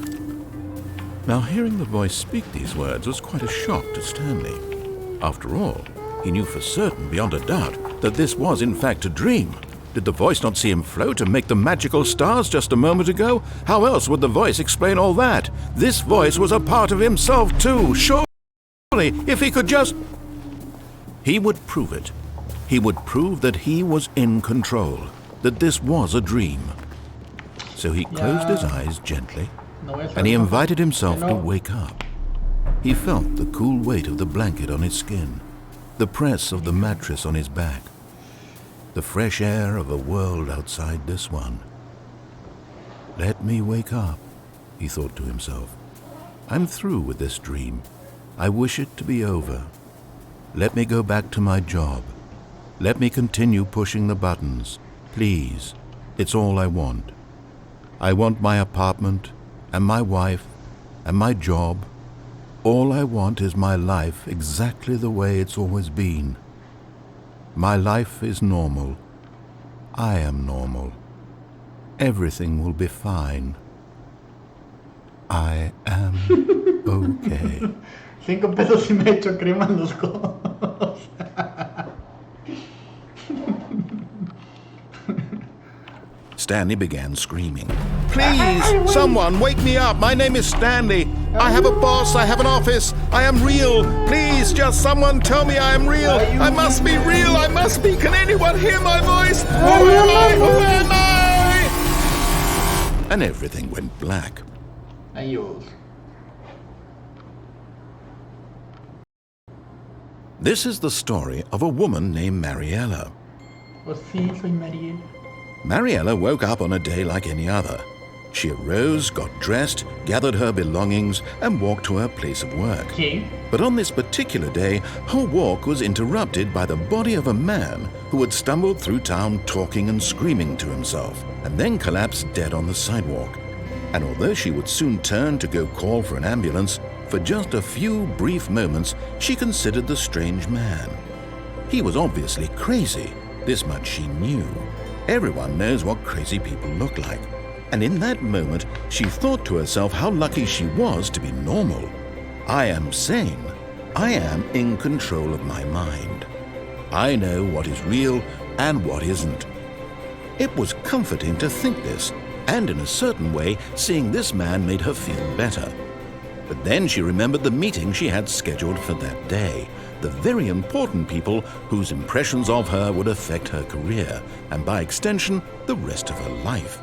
[SPEAKER 3] Now, hearing the voice speak these words was quite a shock to Stanley. After all, he knew for certain, beyond a doubt, that this was in fact a dream. Did the voice not see him float and make the magical stars just a moment ago? How else would the voice explain all that? This voice was a part of himself too, surely. If he could just... He would prove it. He would prove that he was in control, that this was a dream. So he closed his eyes gently, and he invited himself to wake up. He felt the cool weight of the blanket on his skin, the press of the mattress on his back, the fresh air of a world outside this one. Let me wake up, he thought to himself. I'm through with this dream. I wish it to be over. Let me go back to my job. Let me continue pushing the buttons. Please, it's all I want. I want my apartment, and my wife, and my job. All I want is my life exactly the way it's always been. My life is normal. I am normal. Everything will be fine. I am okay.
[SPEAKER 4] 5 pesos y me echo crema en los codos.
[SPEAKER 3] Stanley began screaming. Please, someone, wake me up. My name is Stanley. I have a boss. I have an office. I am real. Please, just someone tell me I am real. I must be real. I must be. Can anyone hear my voice? Who am I? Who am I? And everything went black.
[SPEAKER 4] Adiós.
[SPEAKER 3] This is the story of a woman named Mariella.
[SPEAKER 4] Pues sí, soy Mariela.
[SPEAKER 3] Mariella woke up on a day like any other. She arose, got dressed, gathered her belongings, and walked to her place of work.
[SPEAKER 4] ¿Qué?
[SPEAKER 3] But on this particular day, her walk was interrupted by the body of a man who had stumbled through town talking and screaming to himself, and then collapsed dead on the sidewalk. And although she would soon turn to go call for an ambulance, for just a few brief moments she considered the strange man. He was obviously crazy, this much she knew. Everyone knows what crazy people look like. And in that moment, she thought to herself how lucky she was to be normal. I am sane. I am in control of my mind. I know what is real and what isn't. It was comforting to think this, and in a certain way, seeing this man made her feel better. But then she remembered the meeting she had scheduled for that day, the very important people whose impressions of her would affect her career, and by extension, the rest of her life.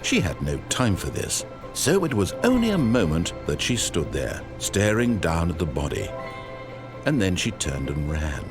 [SPEAKER 3] She had no time for this, so it was only a moment that she stood there, staring down at the body. And then she turned and ran.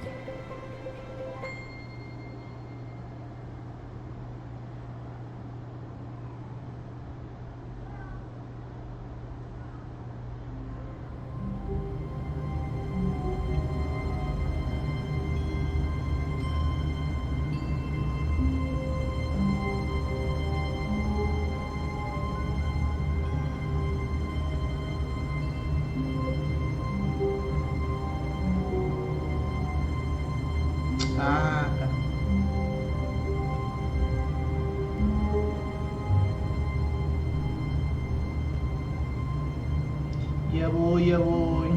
[SPEAKER 4] Ya voy, ya voy.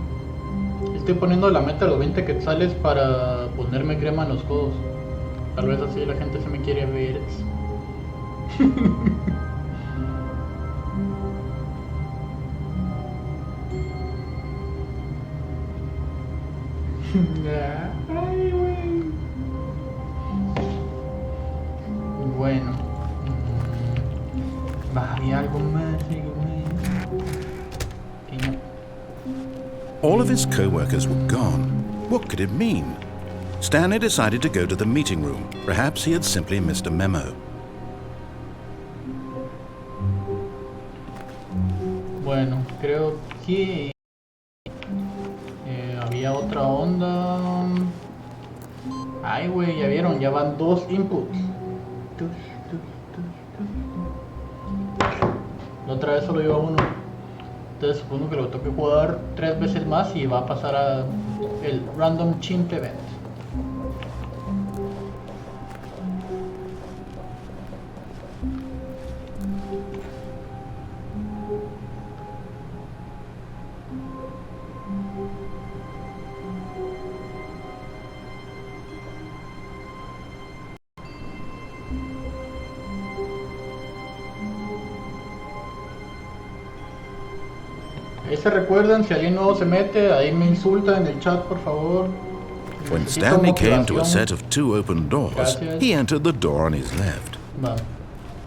[SPEAKER 4] Estoy poniendo la meta de los 20 quetzales para ponerme crema en los codos. Tal vez así la gente se me quiere ver. Ay, güey. Bueno. Había algo más, algo más. Que no.
[SPEAKER 3] All of his co-workers were gone. What could it mean? Stanley decided to go to the meeting room. Perhaps he had simply missed a memo.
[SPEAKER 4] Bueno, creo que había otra onda. Ay, güey, ya vieron, ya van 2 inputs. La otra vez solo iba uno. Entonces supongo que lo tengo que jugar 3 veces más y va a pasar a el Random Chimp Event. Ahí se recuerdan, si alguien nuevo se mete, ahí me insulta en el chat, por favor.
[SPEAKER 3] When
[SPEAKER 4] Necesito
[SPEAKER 3] Stanley came to a
[SPEAKER 4] motivación.
[SPEAKER 3] set of 2 open doors,
[SPEAKER 4] Gracias.
[SPEAKER 3] he entered the door on his left.
[SPEAKER 4] Va.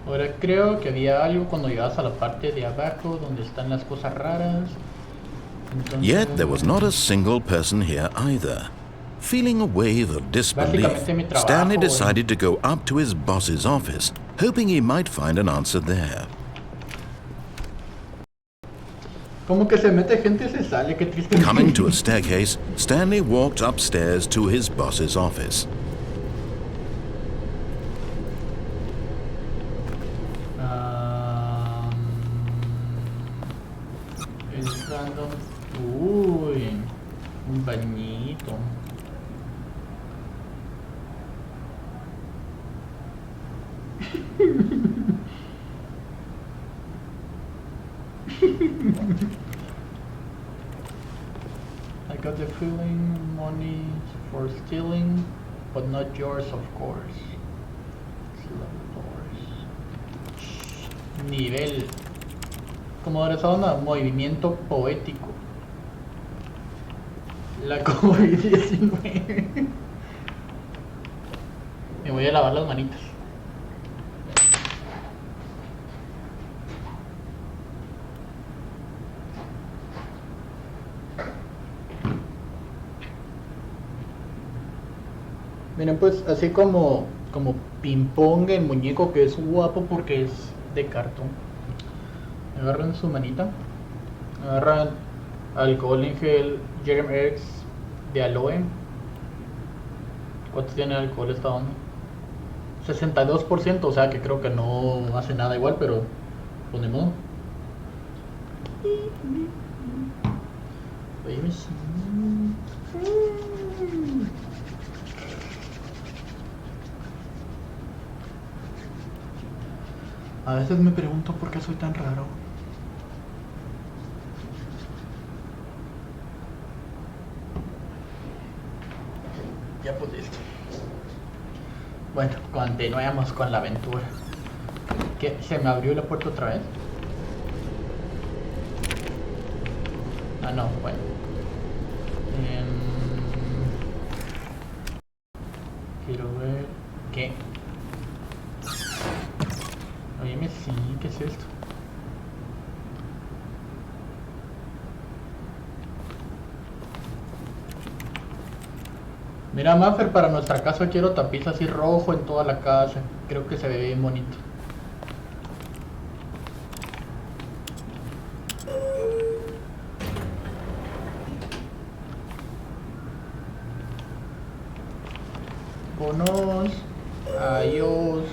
[SPEAKER 4] Ahora creo que había algo cuando llegas a la parte de abajo donde están las cosas raras. Entonces,
[SPEAKER 3] Yet there was not a single person here either. Feeling a wave of disbelief,
[SPEAKER 4] Básicamente mi trabajo,
[SPEAKER 3] Stanley
[SPEAKER 4] güey.
[SPEAKER 3] decided to go up to his boss's office, hoping he might find an answer there.
[SPEAKER 4] Como que se mete gente y se sale, qué triste.
[SPEAKER 3] Coming to a staircase, Stanley walked upstairs to his boss's office.
[SPEAKER 4] El random. Uy, un bañito. I got the feeling money for stealing, but not yours, of course. Nivel. ¿Cómo era esa onda? Movimiento poético. La COVID-19. Me voy a lavar las manitas. Miren, pues así como ping pong el muñeco, que es guapo porque es de cartón. Agarran su manita, agarran alcohol en gel Germ X de aloe. ¿Cuánto tiene alcohol esta onda? 62%, o sea que creo que no hace nada igual, pero pues ni modo. Oye, a veces me pregunto por qué soy tan raro. Ya pues listo. Bueno, continuemos con la aventura. ¿Qué? ¿Se me abrió la puerta otra vez? Ah, no, bueno. Quiero ver... ¿Qué? Óyeme, sí, ¿qué es esto? Mira, Maffer, para nuestra casa quiero tapiz así rojo en toda la casa. Creo que se ve bien bonito. Bonos. Adiós.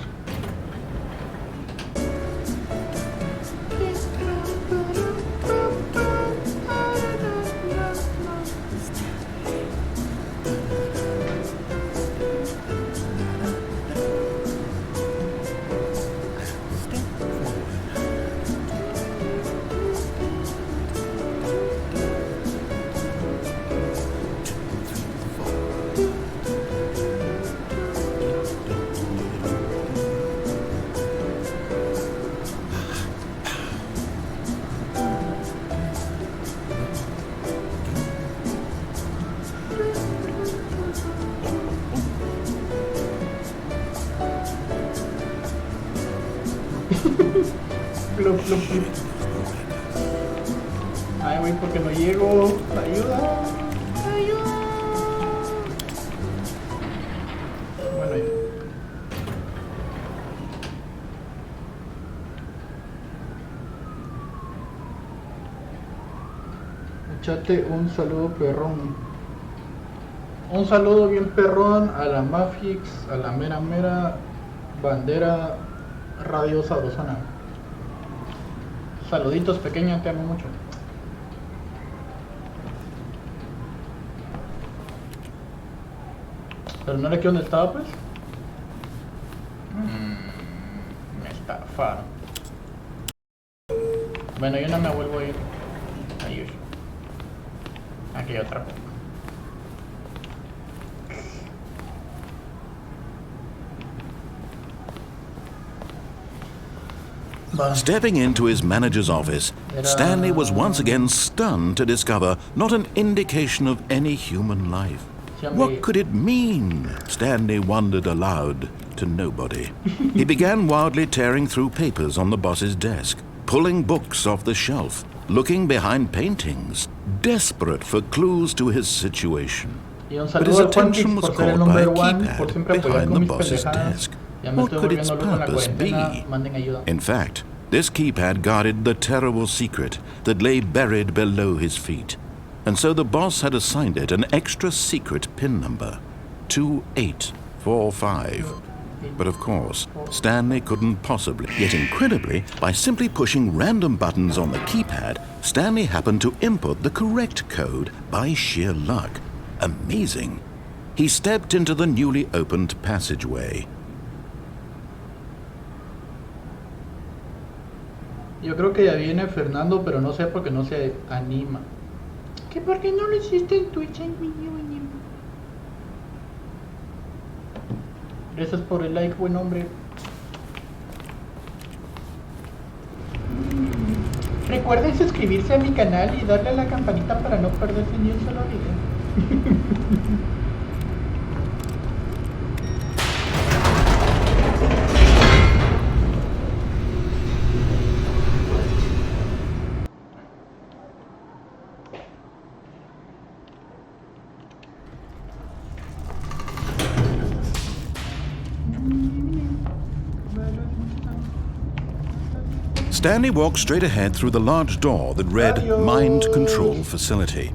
[SPEAKER 4] Plop, plop, plop. Ay, güey, porque no llego. Ayuda. Ayuda. Bueno, ya. Échate un saludo perrón. Un saludo bien perrón a la Mafix, a la mera mera bandera radio sabrosona. Saluditos pequeños, te amo mucho. Pero no era aquí donde estaba, pues. Me estafaron. Bueno, yo no me vuelvo a ir. Ahí. Aquí hay otra.
[SPEAKER 3] Stepping into his manager's office, Stanley was once again stunned to discover not an indication of any human life. What could it mean? Stanley wondered aloud to nobody. He began wildly tearing through papers on the boss's desk, pulling books off the shelf, looking behind paintings, desperate for clues to his situation. But his attention was caught by a keypad behind the boss's desk. What could its purpose be? In fact, this keypad guarded the terrible secret that lay buried below his feet. And so the boss had assigned it an extra secret PIN number, 2845. But of course, Stanley couldn't possibly. Yet incredibly, by simply pushing random buttons on the keypad, Stanley happened to input the correct code by sheer luck. Amazing. He stepped into the newly opened passageway.
[SPEAKER 4] Yo creo que ya viene Fernando, pero no sé por qué no se anima. ¿Qué por qué no lo hiciste en Twitch en video? Gracias por el like, buen hombre. Recuerden suscribirse a mi canal y darle a la campanita para no perderse ni un solo video.
[SPEAKER 3] Stanley walked straight ahead through the large door that read Mind Control Facility.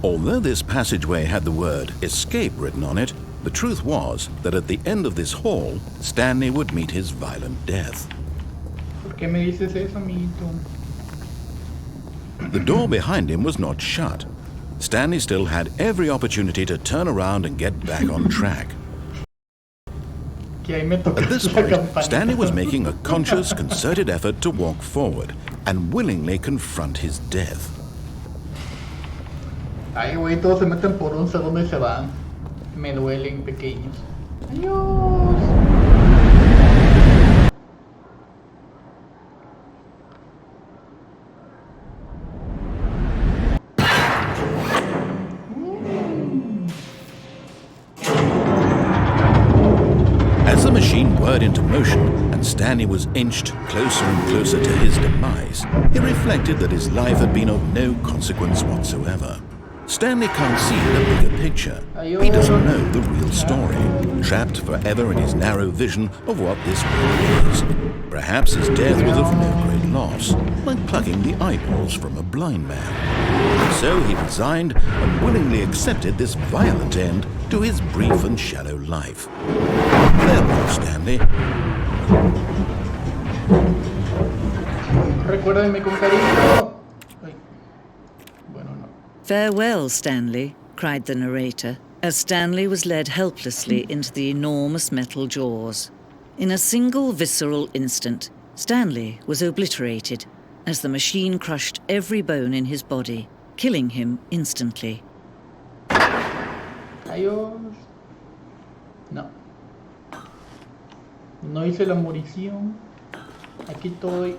[SPEAKER 3] Although this passageway had the word Escape written on it, the truth was that at the end of this hall, Stanley would meet his violent death.
[SPEAKER 4] ¿Por qué me dices eso, amiguito?
[SPEAKER 3] The door behind him was not shut. Stanley still had every opportunity to turn around and get back on track. At this point, Stanley was making a conscious, concerted effort to walk forward and willingly confront his death.
[SPEAKER 4] Ay, güey, todos se meten por un segundo y se van. Me duelen pequeños. Adiós.
[SPEAKER 3] As the machine whirred into motion and Stanley was inched closer and closer to his demise, he reflected that his life had been of no consequence whatsoever. Stanley can't see the bigger picture. He doesn't know the real story, trapped forever in his narrow vision of what this world is. Perhaps his death was of no great loss, like plucking the eyeballs from a blind man. And so he resigned and willingly accepted this violent end to his brief and shallow life. Farewell, Stanley.
[SPEAKER 4] Recuérdenme con cariño. Ay. Bueno, no.
[SPEAKER 6] "Farewell, Stanley," cried the narrator, as Stanley was led helplessly into the enormous metal jaws. In a single visceral instant, Stanley was obliterated as the machine crushed every bone in his body, killing him instantly.
[SPEAKER 4] Adiós. No. No hice la morición. Aquí estoy.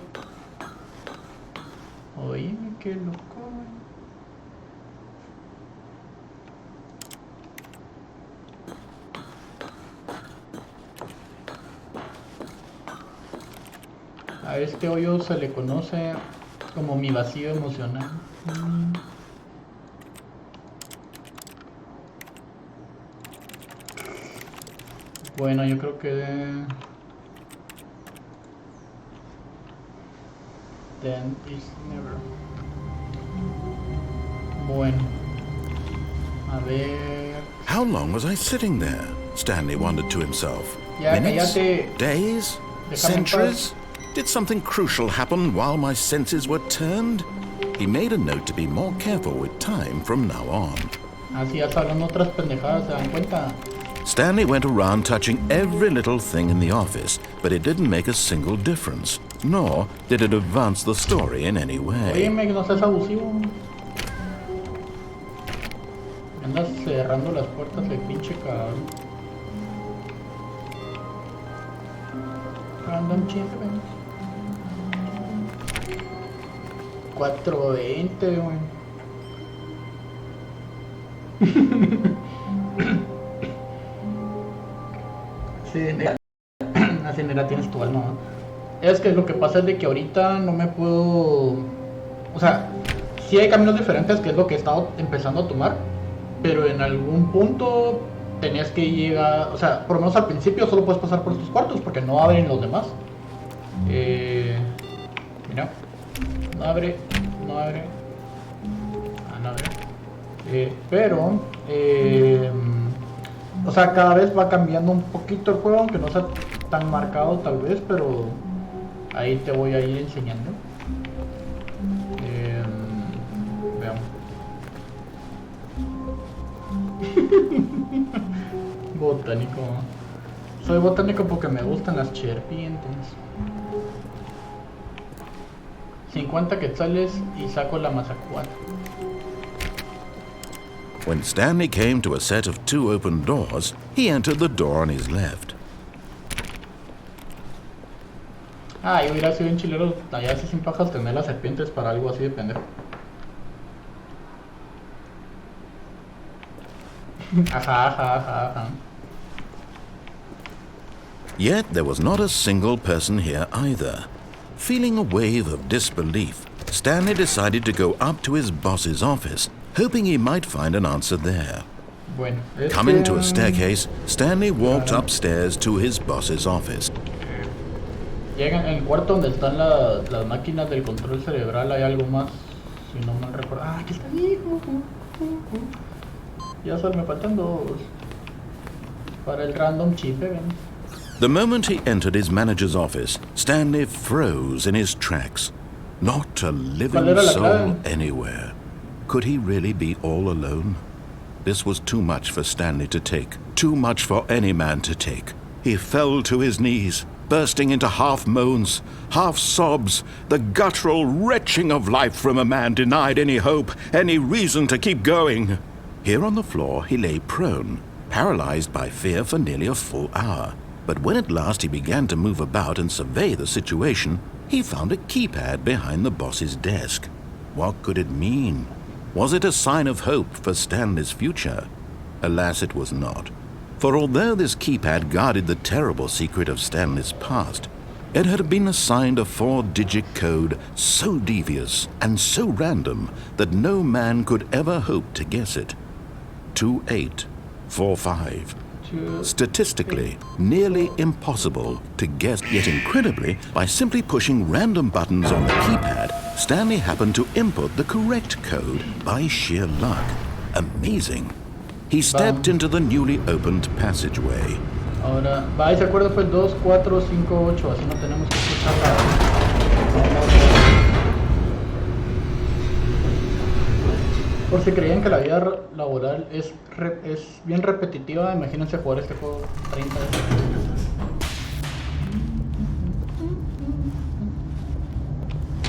[SPEAKER 4] Oye, qué loco. A este hoyo se le conoce como mi vacío emocional. Bueno, yo creo que... Then is never. Bueno. A ver...
[SPEAKER 3] How long was I sitting there? Stanley wondered to himself.
[SPEAKER 4] Ya,
[SPEAKER 3] Minutes?
[SPEAKER 4] cállate.
[SPEAKER 3] Days?
[SPEAKER 4] Déjame en
[SPEAKER 3] Centuries? Did something crucial happen while my senses were turned? He made a note to be more careful with time from now on.
[SPEAKER 4] Así ya hablando otras pendejadas, ¿se dan cuenta?
[SPEAKER 3] Stanley went around touching every little thing in the office, but it didn't make a single difference, nor did it advance the story in any way.
[SPEAKER 4] Óyeme, que no seas abusivo. Andas cerrando las puertas de pinche cabrón. Random children. 420, güey. Sí, así mira, tienes tu alma, ¿no? Es que lo que pasa es de que ahorita no me puedo... O sea, sí hay caminos diferentes, que es lo que he estado empezando a tomar, pero en algún punto tenías que llegar... O sea, por lo menos al principio solo puedes pasar por estos cuartos, porque no abren los demás. Mira, no abre, no abre. Ah, no abre. Pero, o sea, cada vez va cambiando un poquito el juego, aunque no sea tan marcado tal vez, pero ahí te voy a ir enseñando. Veamos. Botánico. Soy botánico porque me gustan las serpientes. 50 quetzales y saco la mazacuata.
[SPEAKER 3] When Stanley came to a set of 2 open doors, he entered the door on his left.
[SPEAKER 4] Ah, yo hubiera sido en chilero allá así sin pajas tener las serpientes para algo así de pendejo. Ajá, ajá, ajá, ajá.
[SPEAKER 3] Yet there was not a single person here either. Feeling a wave of disbelief, Stanley decided to go up to his boss's office, hoping he might find an answer there.
[SPEAKER 4] Bueno,
[SPEAKER 3] Coming to a staircase, Stanley walked upstairs to his boss's office.
[SPEAKER 4] Llega en el cuarto donde están las máquinas del control cerebral, hay algo más, si no mal recuerdo. Ah, aquí está ahí. Ya solo me faltan 2 para el random chip, ven.
[SPEAKER 3] The moment he entered his manager's office, Stanley froze in his tracks. Not a living
[SPEAKER 4] ¿Cuál era la
[SPEAKER 3] soul
[SPEAKER 4] clave?
[SPEAKER 3] anywhere. Could he really be all alone? This was too much for Stanley to take, too much for any man to take. He fell to his knees, bursting into half moans, half sobs, the guttural retching of life from a man denied any hope, any reason to keep going. Here on the floor he lay prone, paralyzed by fear for nearly a full hour. But when at last he began to move about and survey the situation, he found a keypad behind the boss's desk. What could it mean? Was it a sign of hope for Stanley's future? Alas, it was not. For although this keypad guarded the terrible secret of Stanley's past, it had been assigned a 4-digit code so devious and so random that no man could ever hope to guess it. 2845. Statistically, nearly impossible to guess, yet incredibly, by simply pushing random buttons on the keypad, Stanley happened to input the correct code by sheer luck. Amazing. He stepped into the newly opened passageway.
[SPEAKER 4] Ahora, va, y se acuerda, fue 2, 4, 5, 8, así no tenemos que escuchar nada. Por si creían que la vida laboral es bien repetitiva, imagínense jugar este juego 30 veces.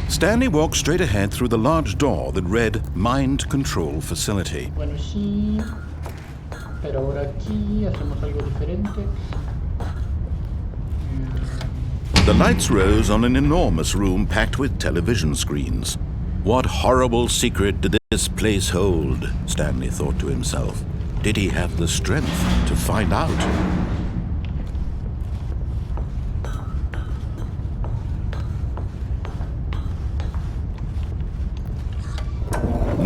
[SPEAKER 3] Stanley walked straight ahead through the large door that read Mind Control Facility.
[SPEAKER 4] Bueno, sí, pero ahora aquí hacemos algo diferente.
[SPEAKER 3] The lights rose on an enormous room packed with television screens. What horrible secret did this place hold? Stanley thought to himself. Did he have the strength to find out?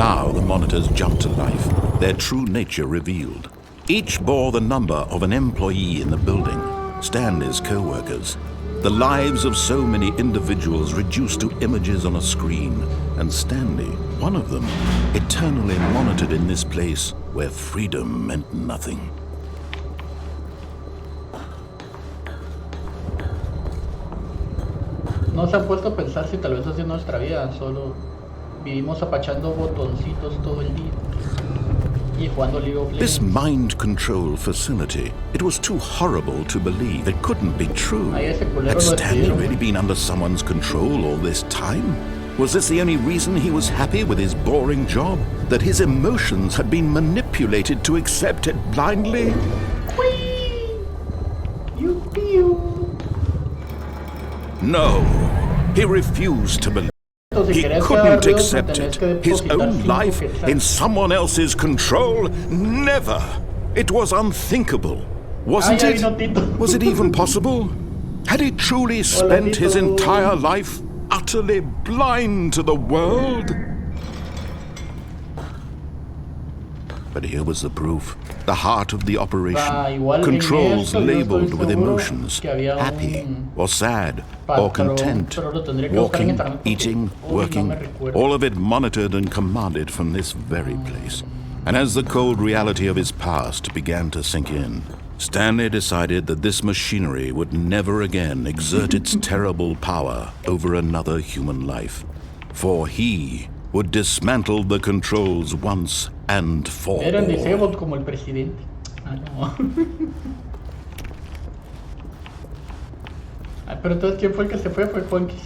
[SPEAKER 3] Now the monitors jumped to life, their true nature revealed. Each bore the number of an employee in the building, Stanley's co-workers. The lives of so many individuals reduced to images on a screen, and Stanley, one of them, eternally monitored in this place where freedom meant nothing.
[SPEAKER 4] No se han puesto a pensar si tal vez así es nuestra vida, solo vivimos apachando botoncitos todo el día y jugando League of Legends.
[SPEAKER 3] This mind control facility, it was too horrible to believe. It couldn't be true.
[SPEAKER 4] Ahí ese culero
[SPEAKER 3] Had
[SPEAKER 4] lo
[SPEAKER 3] Stanley
[SPEAKER 4] despidieron.
[SPEAKER 3] really been under someone's control all this time? Was this the only reason he was happy with his boring job? That his emotions had been manipulated to accept it blindly? No, he refused to believe. He couldn't accept it. His own life in someone else's control? Never. It was unthinkable. Wasn't
[SPEAKER 4] Ay,
[SPEAKER 3] it?
[SPEAKER 4] ay, no, Tito.
[SPEAKER 3] Was it even possible? Had he truly spent his
[SPEAKER 4] Tito.
[SPEAKER 3] entire life utterly blind to the world? But here was the proof. The heart of the operation.
[SPEAKER 4] Igual en
[SPEAKER 3] Controls
[SPEAKER 4] esto, yo
[SPEAKER 3] labeled
[SPEAKER 4] estoy
[SPEAKER 3] with
[SPEAKER 4] seguro
[SPEAKER 3] emotions.
[SPEAKER 4] que había
[SPEAKER 3] Happy
[SPEAKER 4] un
[SPEAKER 3] or sad or
[SPEAKER 4] patrón,
[SPEAKER 3] content.
[SPEAKER 4] pero lo tendría que buscar en
[SPEAKER 3] Walking,
[SPEAKER 4] internet porque,
[SPEAKER 3] eating,
[SPEAKER 4] no
[SPEAKER 3] working.
[SPEAKER 4] me recuerdo.
[SPEAKER 3] All of it monitored and commanded from this very place. And as the cold reality of his past began to sink in, Stanley decided that this machinery would never again exert its terrible power over another human life. For he would dismantle the controls once and for
[SPEAKER 4] Eran
[SPEAKER 3] all.
[SPEAKER 4] disabled como el presidente. Ah, no. Ay, pero entonces, ¿quién fue el que se fue? Fue Juanquis.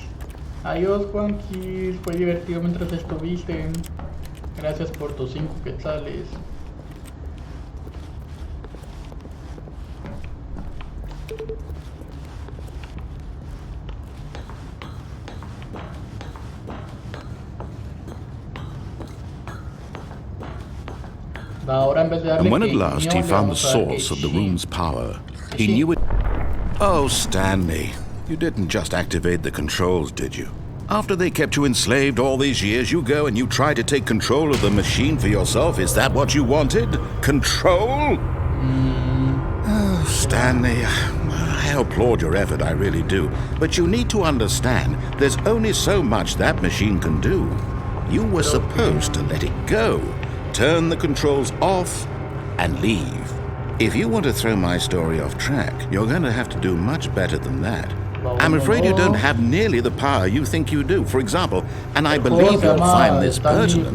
[SPEAKER 4] Adiós, Juanquis. Fue divertido mientras estuviste. Gracias por tus 5 quetzales. Ahora en vez de darle
[SPEAKER 3] And when at
[SPEAKER 4] que
[SPEAKER 3] last
[SPEAKER 4] Neo,
[SPEAKER 3] he
[SPEAKER 4] le
[SPEAKER 3] found the
[SPEAKER 4] vamos a dar que
[SPEAKER 3] source of the
[SPEAKER 4] sí.
[SPEAKER 3] room's power, he
[SPEAKER 4] Sí.
[SPEAKER 3] knew it. Oh, Stanley, you didn't just activate the controls, did you? After they kept you enslaved all these years, you go and you try to take control of the machine for yourself. Is that what you wanted? Control? Oh, Stanley, I applaud your effort, I really do. But you need to understand, there's only so much that machine can do. You were supposed to let it go, turn the controls off, and leave. If you want to throw my story off track, you're going to have to do much better than that. I'm afraid you don't have nearly the power you think you do. For example, and I believe you'll find this pertinent,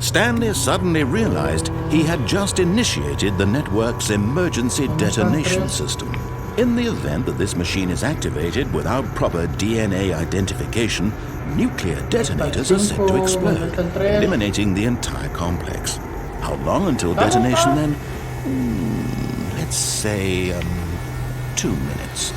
[SPEAKER 3] Stanley suddenly realized he had just initiated the network's emergency detonation system. In the event that this machine is activated without proper DNA identification, nuclear detonators are set to explode, eliminating the entire complex. How long until detonation then? Let's say 2 minutes.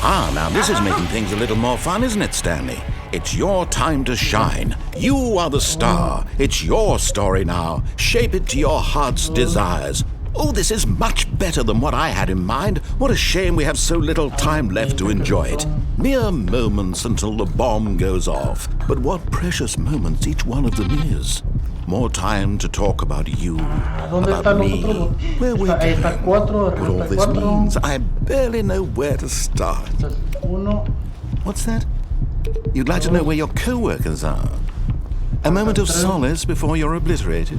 [SPEAKER 3] Ah, now this is making things a little more fun, isn't it, Stanley? It's your time to shine. You are the star. It's your story now. Shape it to your heart's desires. Oh, this is much better than what I had in mind. What a shame we have so little time left to enjoy it. Mere moments until the bomb goes off. But what precious moments each one of them is. More time to talk about you,
[SPEAKER 4] ¿Dónde
[SPEAKER 3] about
[SPEAKER 4] están los
[SPEAKER 3] me,
[SPEAKER 4] otros?
[SPEAKER 3] where we're
[SPEAKER 4] Ahí está
[SPEAKER 3] going,
[SPEAKER 4] 4,
[SPEAKER 3] what all
[SPEAKER 4] está
[SPEAKER 3] this
[SPEAKER 4] 4.
[SPEAKER 3] means. I barely know where to start.
[SPEAKER 4] Entonces, 1.
[SPEAKER 3] What's that? You'd like to know where your co-workers are? A moment of solace before you're obliterated?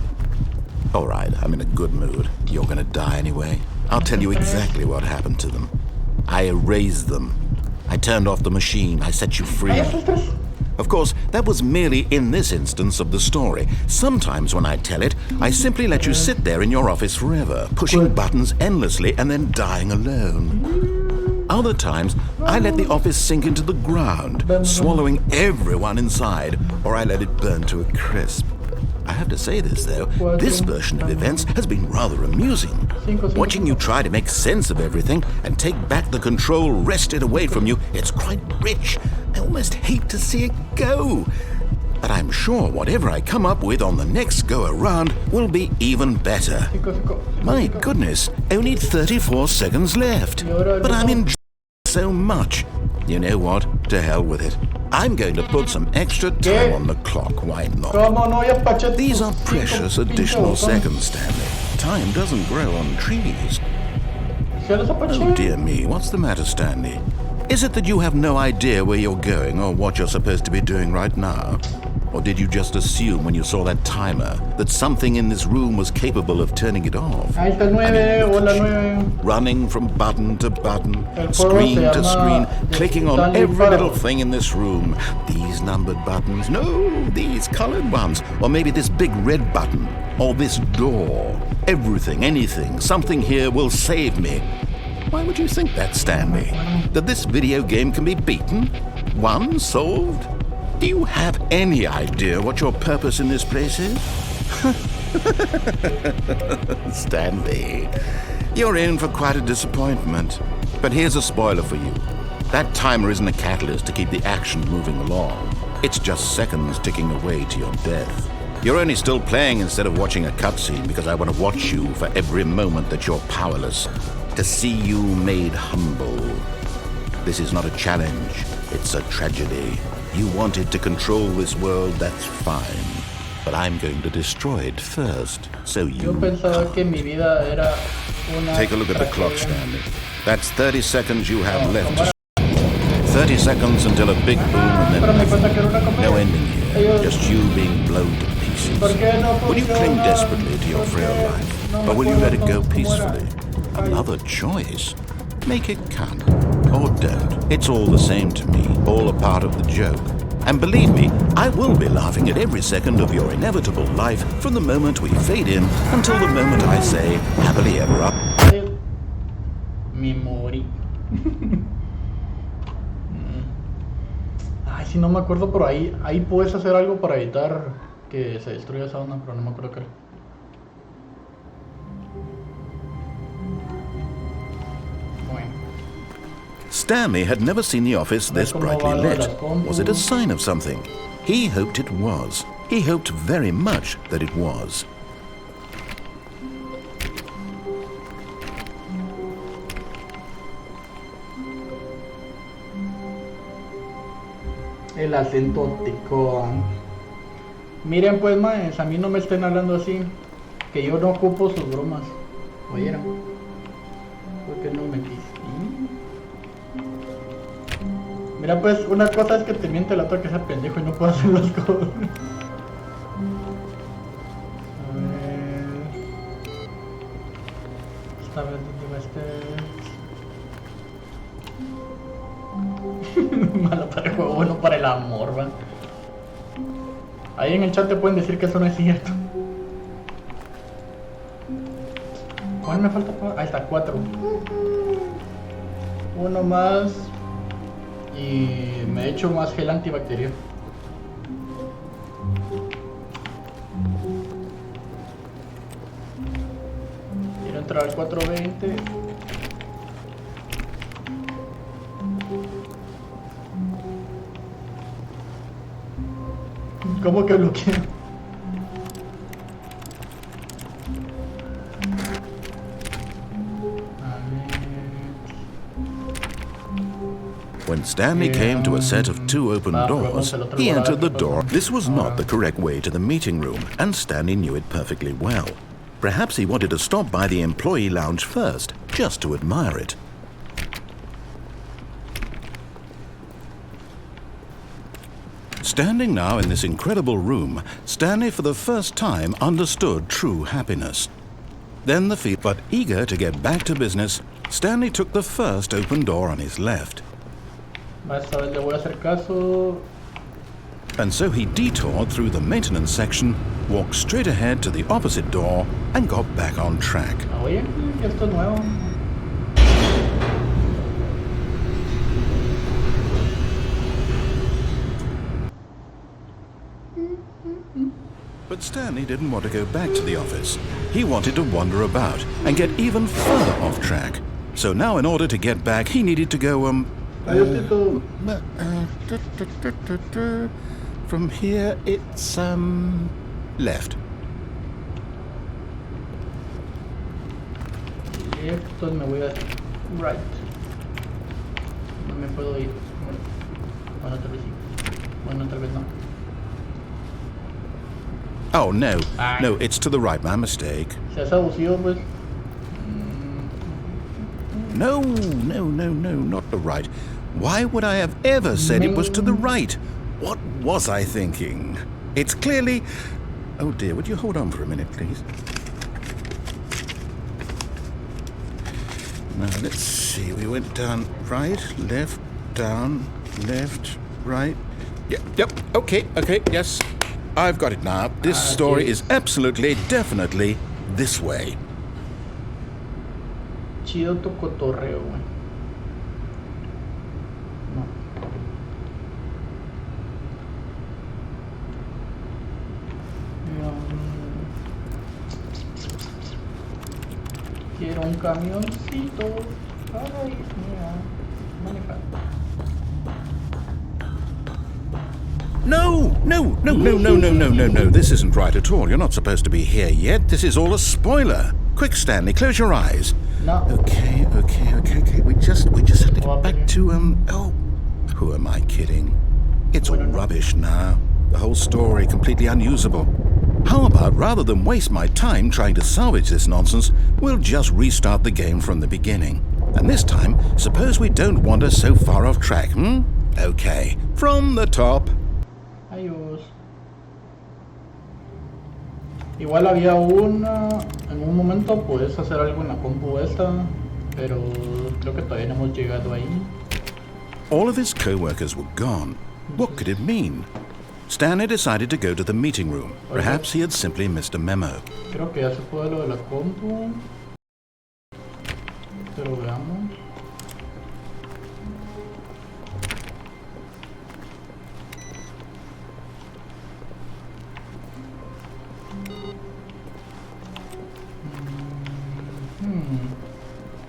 [SPEAKER 3] All right, I'm in a good mood. You're gonna die anyway. I'll tell you exactly what happened to them. I erased them. I turned off the machine. I set you free. Of course, that was merely in this instance of the story. Sometimes when I tell it, I simply let you sit there in your office forever, pushing buttons endlessly and then dying alone. Other times, I let the office sink into the ground, swallowing everyone inside, or I let it burn to a crisp. I have to say this, though, this version of events has been rather amusing. Watching you try to make sense of everything and take back the control wrested away from you, it's quite rich. I almost hate to see it go. But I'm sure whatever I come up with on the next go-around will be even better. My goodness, only 34 seconds left. But I'm enjoying so much. You know what? To hell with it. I'm going to put some extra time on the clock. Why not?
[SPEAKER 4] ¿Cómo no? Ya paché
[SPEAKER 3] These
[SPEAKER 4] tus
[SPEAKER 3] are
[SPEAKER 4] cinco
[SPEAKER 3] precious
[SPEAKER 4] pinches
[SPEAKER 3] additional
[SPEAKER 4] botones.
[SPEAKER 3] seconds, Stanley. Time doesn't grow on trees.
[SPEAKER 4] ¿Se los apaché?
[SPEAKER 3] Oh dear me, what's the matter, Stanley? Is it that you have no idea where you're going or what you're supposed to be doing right now? Or did you just assume when you saw that timer that something in this room was capable of turning it off?
[SPEAKER 4] Ahí está el 9, hola 9.
[SPEAKER 3] Running from button to button,
[SPEAKER 4] El juego
[SPEAKER 3] screen
[SPEAKER 4] se
[SPEAKER 3] to
[SPEAKER 4] llama
[SPEAKER 3] screen, clicking on
[SPEAKER 4] Stanley
[SPEAKER 3] every
[SPEAKER 4] Parable.
[SPEAKER 3] little thing in this room. These numbered buttons, no, these colored ones. Or maybe this big red button, or this door. Everything, anything, something here will save me. Why would you think that, Stanley? That this video game can be beaten? Won? Solved? Do you have any idea what your purpose in this place is? Stanley, you're in for quite a disappointment. But here's a spoiler for you. That timer isn't a catalyst to keep the action moving along. It's just seconds ticking away to your death. You're only still playing instead of watching a cutscene because I want to watch you for every moment that you're powerless. To see you made humble. This is not a challenge, it's a tragedy. You wanted to control this world, that's fine. But I'm going to destroy it first, so
[SPEAKER 4] Yo
[SPEAKER 3] you
[SPEAKER 4] pensaba que mi vida era una.
[SPEAKER 3] Take a look at the clock,
[SPEAKER 4] tragedia.
[SPEAKER 3] Stanley. That's 30 seconds you have
[SPEAKER 4] No,
[SPEAKER 3] left.
[SPEAKER 4] ¿cómo era?
[SPEAKER 3] 30 seconds until a big boom and
[SPEAKER 4] Pero me
[SPEAKER 3] then
[SPEAKER 4] cuenta que era una comedia.
[SPEAKER 3] no ending here.
[SPEAKER 4] Ellos-
[SPEAKER 3] Just you being blown to pieces.
[SPEAKER 4] ¿Por qué no
[SPEAKER 3] Will you cling
[SPEAKER 4] funciona?
[SPEAKER 3] desperately to your
[SPEAKER 4] ¿Por
[SPEAKER 3] frail
[SPEAKER 4] qué
[SPEAKER 3] life?
[SPEAKER 4] no me
[SPEAKER 3] Or will you
[SPEAKER 4] acuerdo
[SPEAKER 3] let it go
[SPEAKER 4] cómo era?
[SPEAKER 3] peacefully?
[SPEAKER 4] Ay.
[SPEAKER 3] Another choice. Make it count. Or don't. It's all the same to me. All a part of the joke. And believe me, I will be laughing at every second of your inevitable life from the moment we fade in until the moment I say, happily ever up.
[SPEAKER 4] Me morí. Ay, si no me acuerdo, pero ahí puedes hacer algo para evitar que se destruya esa onda, pero no me acuerdo qué era. Bueno,
[SPEAKER 3] Stanley had never seen the office this
[SPEAKER 4] cómo
[SPEAKER 3] brightly
[SPEAKER 4] va lo de
[SPEAKER 3] lit.
[SPEAKER 4] las compus.
[SPEAKER 3] Was it a sign of something? He hoped it was. He hoped very much that it was.
[SPEAKER 4] el acento tico. Miren pues, maes, a mí no me estén hablando así, que yo no ocupo sus bromas. ¿Oyeron? ¿Por qué no me quise? Mira pues, una cosa es que te miente, la otra que sea pendejo y no puedo hacer las cosas. A ver... Esta vez dónde va este... Malo para el juego, bueno para el amor, va. Ahí en el chat te pueden decir que eso no es cierto. ¿Cuál me falta? Ahí está, 4. Uno más. Y me he hecho más gel antibacterial. Quiero entrar al 420. ¿Cómo que bloqueo?
[SPEAKER 3] When Stanley came to a set of 2 open doors, he entered the door. This was not the correct way to the meeting room, and Stanley knew it perfectly well. Perhaps he wanted to stop by the employee lounge first, just to admire it. Standing now in this incredible room, Stanley for the first time understood true happiness. Then the feet, but eager to get back to business, Stanley took the first open door on his left.
[SPEAKER 4] Esta vez le voy a hacer caso.
[SPEAKER 3] And so he detoured through the maintenance section, walked straight ahead to the opposite door, and got back on track.
[SPEAKER 4] Oye, esto es nuevo.
[SPEAKER 3] But Stanley didn't want to go back to the office. He wanted to wander about and get even further off track. So now in order to get back, he needed to go,
[SPEAKER 4] Adiós, Tito.
[SPEAKER 3] From here, it's, left.
[SPEAKER 4] Esto me voy a right. No me puedo ir. Bueno, tal vez no.
[SPEAKER 3] Oh, no.
[SPEAKER 4] Ay.
[SPEAKER 3] No, it's to the right. My mistake.
[SPEAKER 4] Si has abusivo, pues.
[SPEAKER 3] No, not the right. Why would I have ever said it was to the right? What was I thinking? It's clearly... Oh dear, would you hold on for a minute, please? Now, let's see. We went down right, left, down, left, right. Yep, okay, yes. I've got it now. This story is absolutely, definitely this way.
[SPEAKER 4] Chido tu cotorreo, güey. No. Quiero un camioncito para irme a manejar.
[SPEAKER 3] No. This isn't right at all. You're not supposed to be here yet. This is all a spoiler. Quick, Stanley, close your eyes.
[SPEAKER 4] No.
[SPEAKER 3] Okay. We just have to get back to, oh, who am I kidding? It's all rubbish now. The whole story completely unusable. How about, rather than waste my time trying to salvage this nonsense, we'll just restart the game from the beginning. And this time, suppose we don't wander so far off track, Okay, from the top.
[SPEAKER 4] Adiós. Igual había en un momento puedes hacer algo en la compu esta, pero creo que todavía no hemos llegado ahí.
[SPEAKER 3] All of his co-workers were gone. What could it mean? Stanley decided to go to the meeting room. Perhaps he had simply missed a memo.
[SPEAKER 4] Creo que ya se puede lo de la compu. Pero veamos.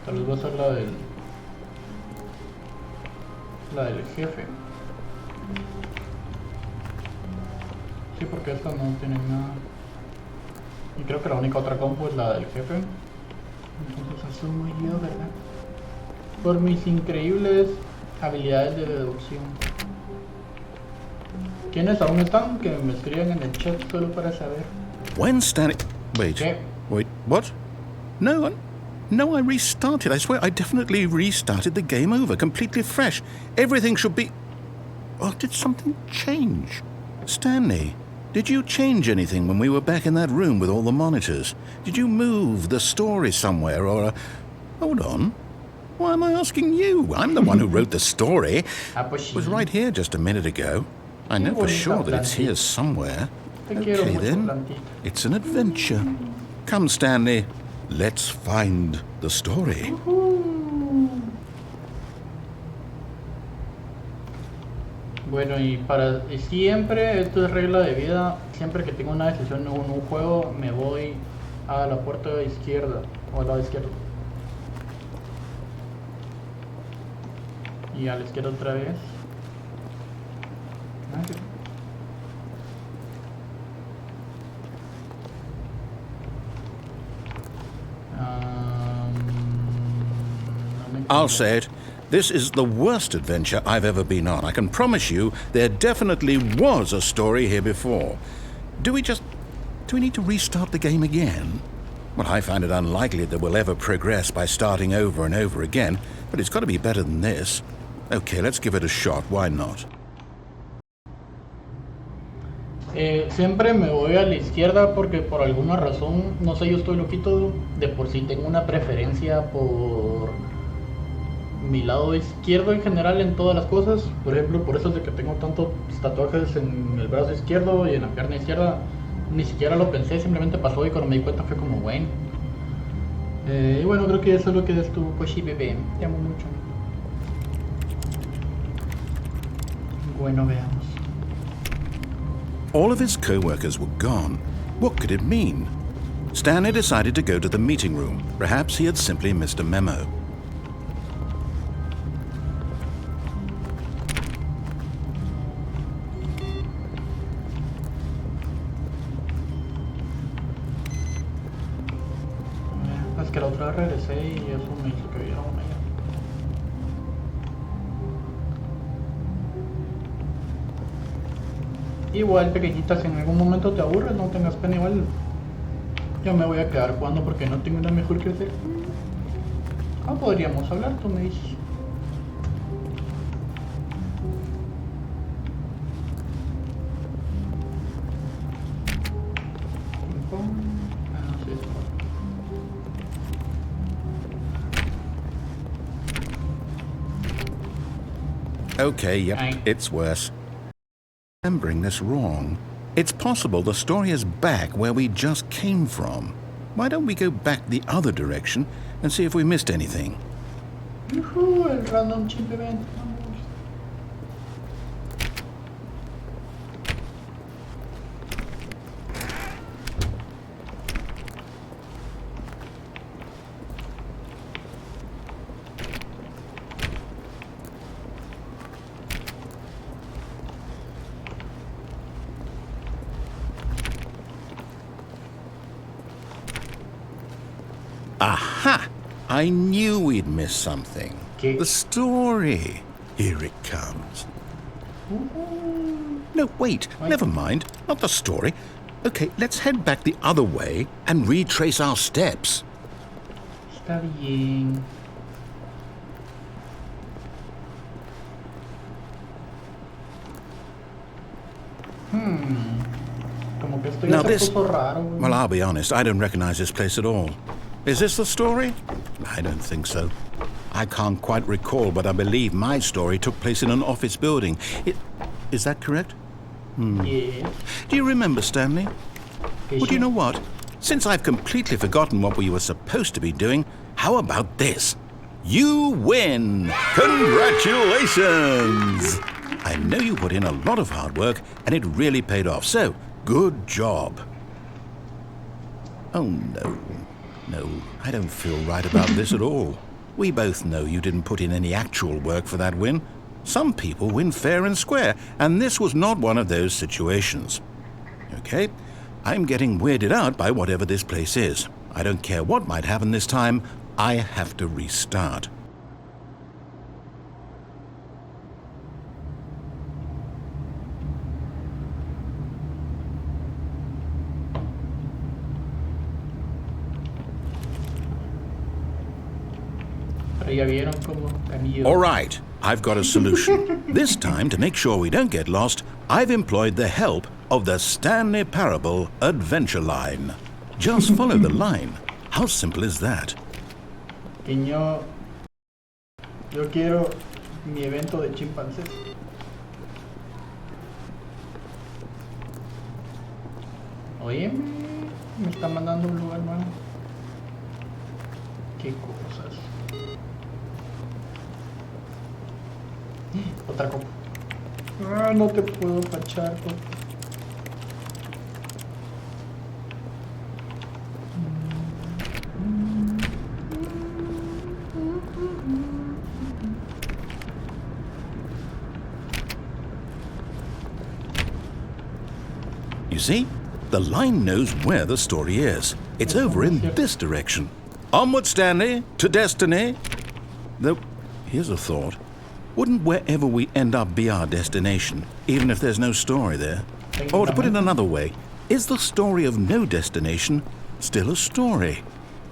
[SPEAKER 4] Tal vez va a ser la del jefe. Sí, porque esta no tiene nada. Y creo que la única otra compu es la del jefe. Entonces asumo yo, ¿verdad? Por mis increíbles habilidades de deducción. ¿Quiénes aún están? Que me escriban en el chat solo para saber.
[SPEAKER 3] When Stanley... Wait.
[SPEAKER 4] ¿Qué?
[SPEAKER 3] Wait, what? No, I restarted. I swear I definitely restarted the game over, completely fresh. Everything should be... Oh, did something change? Stanley, did you change anything when we were back in that room with all the monitors? Did you move the story somewhere or... Hold on. Why am I asking you? I'm the one who wrote the story. It was right here just a minute ago. I know for sure that it's here somewhere. Okay then, it's an adventure. Come, Stanley, let's find the story.
[SPEAKER 4] Bueno, y siempre, esto es regla de vida, siempre que tengo una decisión en un juego, me voy a la puerta izquierda, o al lado izquierdo. Y a la izquierda otra vez.
[SPEAKER 3] I'll say it. This is the worst adventure I've ever been on. I can promise you there definitely was a story here before. Do we need to restart the game again? Well, I find it unlikely that we'll ever progress by starting over and over again, but it's got to be better than this. Okay, let's give it a shot. Why not?
[SPEAKER 4] Siempre me voy a la izquierda porque por alguna razón, no sé, yo estoy loquito, de por sí tengo una preferencia por mi lado izquierdo en general en todas las cosas. Por ejemplo, por eso es de que tengo tantos tatuajes en el brazo izquierdo y en la pierna izquierda. Ni siquiera lo pensé, simplemente pasó y cuando me di cuenta fue como, bueno. Y bueno, creo que eso es lo que es tu Koshi bebé. Te amo mucho. Bueno, veamos.
[SPEAKER 3] All of his co-workers were gone. What could it mean? Stanley decided to go to the meeting room. Perhaps he had simply missed a memo.
[SPEAKER 4] Es que la otra vez regresé y eso me hizo que viera una ya. Igual, pequeñita, si en algún momento te aburres, no tengas pena, igual. Yo me voy a quedar jugando porque no tengo nada mejor que hacer. Ah, podríamos hablar, tú me dices. Ah, no sé.
[SPEAKER 3] Okay, yep,
[SPEAKER 4] Aye.
[SPEAKER 3] it's worse. Remembering this wrong. It's possible the story is back where we just came from. Why don't we go back the other direction and see if we missed anything?
[SPEAKER 4] Yuhu, el random chip event. Vamos.
[SPEAKER 3] Aha! I knew we'd missed something.
[SPEAKER 4] ¿Qué?
[SPEAKER 3] The story. Here it comes.
[SPEAKER 4] Ujú.
[SPEAKER 3] No, wait,
[SPEAKER 4] Wait.
[SPEAKER 3] never mind. Not the story. Okay, let's head back the other way and retrace our steps.
[SPEAKER 4] Está bien. Como que esto ya
[SPEAKER 3] Now
[SPEAKER 4] se
[SPEAKER 3] this...
[SPEAKER 4] puso raro, güey.
[SPEAKER 3] Well, I'll be honest, I don't recognize this place at all. Is this the story? I don't think so. I can't quite recall, but I believe my story took place in an office building. Is that correct?
[SPEAKER 4] Yes.
[SPEAKER 3] Do you remember, Stanley?
[SPEAKER 4] Que
[SPEAKER 3] Well, do
[SPEAKER 4] sí.
[SPEAKER 3] you know what? Since I've completely forgotten what we were supposed to be doing, how about this? You win! Congratulations! I know you put in a lot of hard work, and it really paid off, so good job. Oh, no. No, I don't feel right about this at all. We both know you didn't put in any actual work for that win. Some people win fair and square, and this was not one of those situations. Okay? I'm getting weirded out by whatever this place is. I don't care what might happen this time. I have to restart.
[SPEAKER 4] Pero ya vieron cómo cambió.
[SPEAKER 3] All right, I've got a solution. This time, to make sure we don't get lost, I've employed the help of the Stanley Parable Adventure Line. Just follow the line. How simple is that?
[SPEAKER 4] Pequeño. Yo quiero mi evento de chimpancés. Oye, me está mandando a un lugar nuevo. Qué cosas. Otra copa. Ah, no te puedo pachar, copa.
[SPEAKER 3] You see? The line knows where the story is. It's over in this direction. Onward, Stanley, to destiny. Though, here's a thought. Wouldn't wherever we end up be our destination, even if there's no story there? Or to put it another way, is the story of no destination still a story?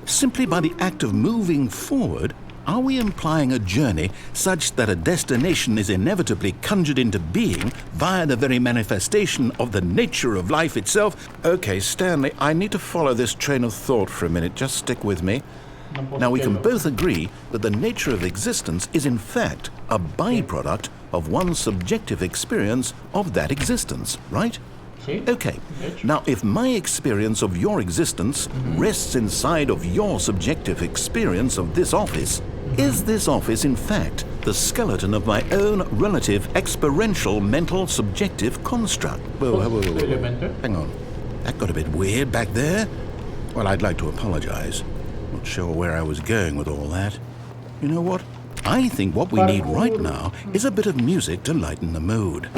[SPEAKER 3] Simply by the act of moving forward, are we implying a journey such that a destination is inevitably conjured into being via the very manifestation of the nature of life itself? Okay, Stanley, I need to follow this train of thought for a minute. Just stick with me. Now, we can both agree that the nature of existence is in fact a byproduct of one's subjective experience of that existence, right?
[SPEAKER 4] ¿Sí?
[SPEAKER 3] Okay,
[SPEAKER 4] Bitch.
[SPEAKER 3] now if my experience of your existence rests inside of your subjective experience of this office, is this office in fact the skeleton of my own relative experiential mental subjective construct? Whoa, whoa, whoa, whoa, whoa.
[SPEAKER 4] Posiblemente.
[SPEAKER 3] Hang on, that got a bit weird back there. Well, I'd like to apologize. Not sure where I was going with all that. You know what? I think what we need right now is a bit of music to lighten the mood.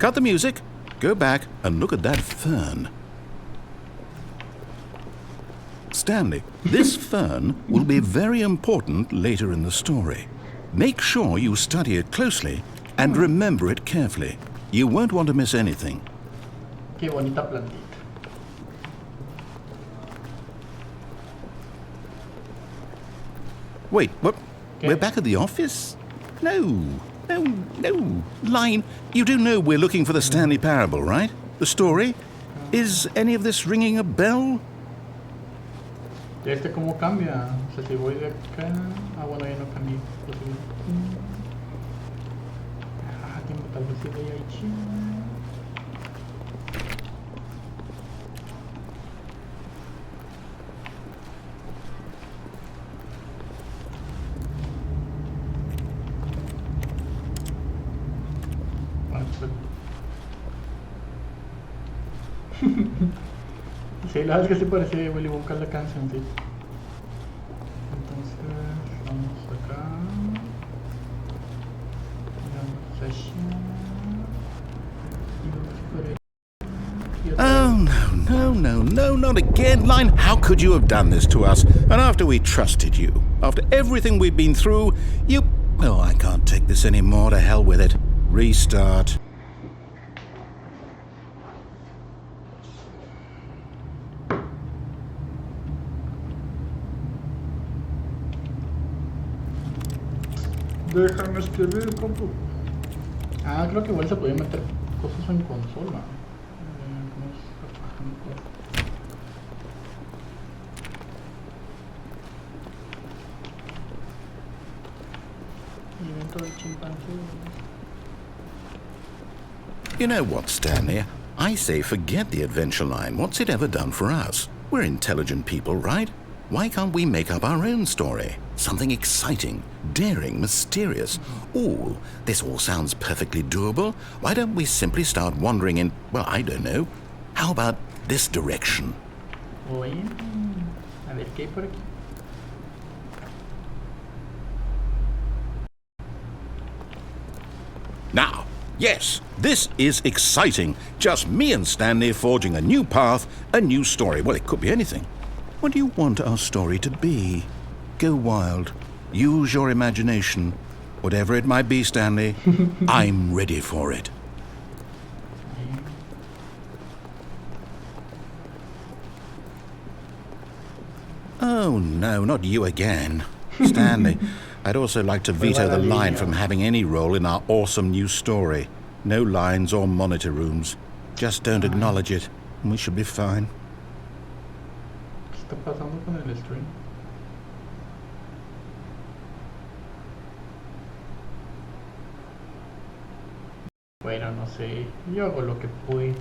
[SPEAKER 3] cut the music, go back and look at that fern. Stanley, this fern will be very important later in the story. Make sure you study it closely and remember it carefully. You won't want to miss anything.
[SPEAKER 4] Qué bonita plantita.
[SPEAKER 3] Wait, what?
[SPEAKER 4] Okay.
[SPEAKER 3] We're back at the office? No. Line, you do know we're looking for the Stanley Parable, right? The story? Is any of this ringing a bell?
[SPEAKER 4] ¿Este cómo cambia? O sea, si voy de acá... Ah, bueno, ya no cambié. Ah, tengo tal vez si voy ahí. Sí, la verdad es que sí parece Willy Wonka la canción, sí. Entonces, vamos acá. Vamos allá. Y vamos por ahí.
[SPEAKER 3] No, not again, Line. How could you have done this to us? And after we trusted you, after everything we've been through, you... Oh, I can't take this anymore. To hell with it. Restart.
[SPEAKER 4] Déjame escribir, compu. Ah, creo que igual se podía meter cosas en consola. Evento del chimpancé.
[SPEAKER 3] You know what, Stanley? I say forget the adventure line. What's it ever done for us? We're intelligent people, right? Why can't we make up our own story? Something exciting, daring, mysterious. Ooh, this all sounds perfectly doable. Why don't we simply start wandering in, well, I don't know. How about this direction?
[SPEAKER 4] Oye, a ver qué hay por aquí.
[SPEAKER 3] Now, yes, this is exciting. Just me and Stanley forging a new path, a new story. Well, it could be anything. What do you want our story to be? Go wild. Use your imagination. Whatever it might be, Stanley, I'm ready for it. Oh, no, not you again. Stanley, I'd also like to veto the line from having any role in our awesome new story. No lines or monitor rooms. Just don't acknowledge it, and we should be fine.
[SPEAKER 4] ¿Qué está pasando con el stream? Bueno, no sé. Yo hago lo que puedo.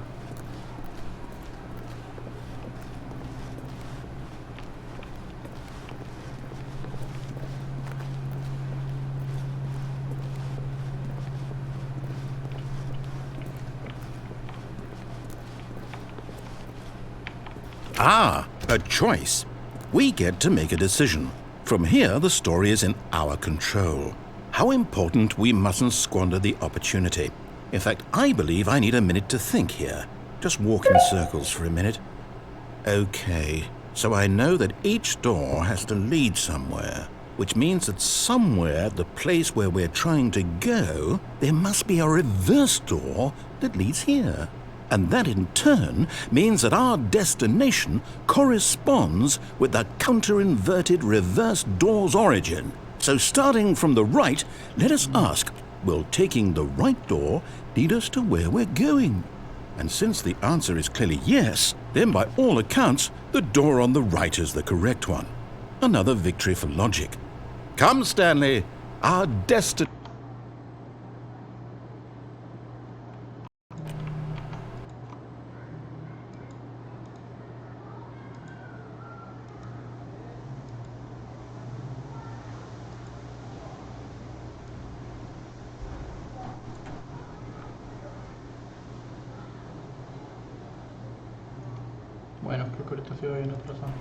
[SPEAKER 3] Ah, a choice. We get to make a decision. From here, the story is in our control. How important we mustn't squander the opportunity. In fact, I believe I need a minute to think here. Just walk in circles for a minute. Okay, so I know that each door has to lead somewhere, which means that somewhere at the place where we're trying to go, there must be a reverse door that leads here. And that in turn means that our destination corresponds with the counter-inverted reverse door's origin. So starting from the right, let us ask, will taking the right door lead us to where we're going? And since the answer is clearly yes, then by all accounts, the door on the right is the correct one. Another victory for logic. Come, Stanley, our destination...
[SPEAKER 4] Bueno, creo que ahorita sí va bien atrasado.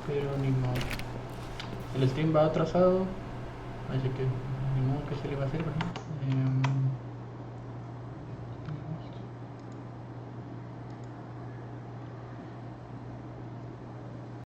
[SPEAKER 4] Pero ni modo. El stream va atrasado. Así que ni modo que se le va a hacer, ¿verdad?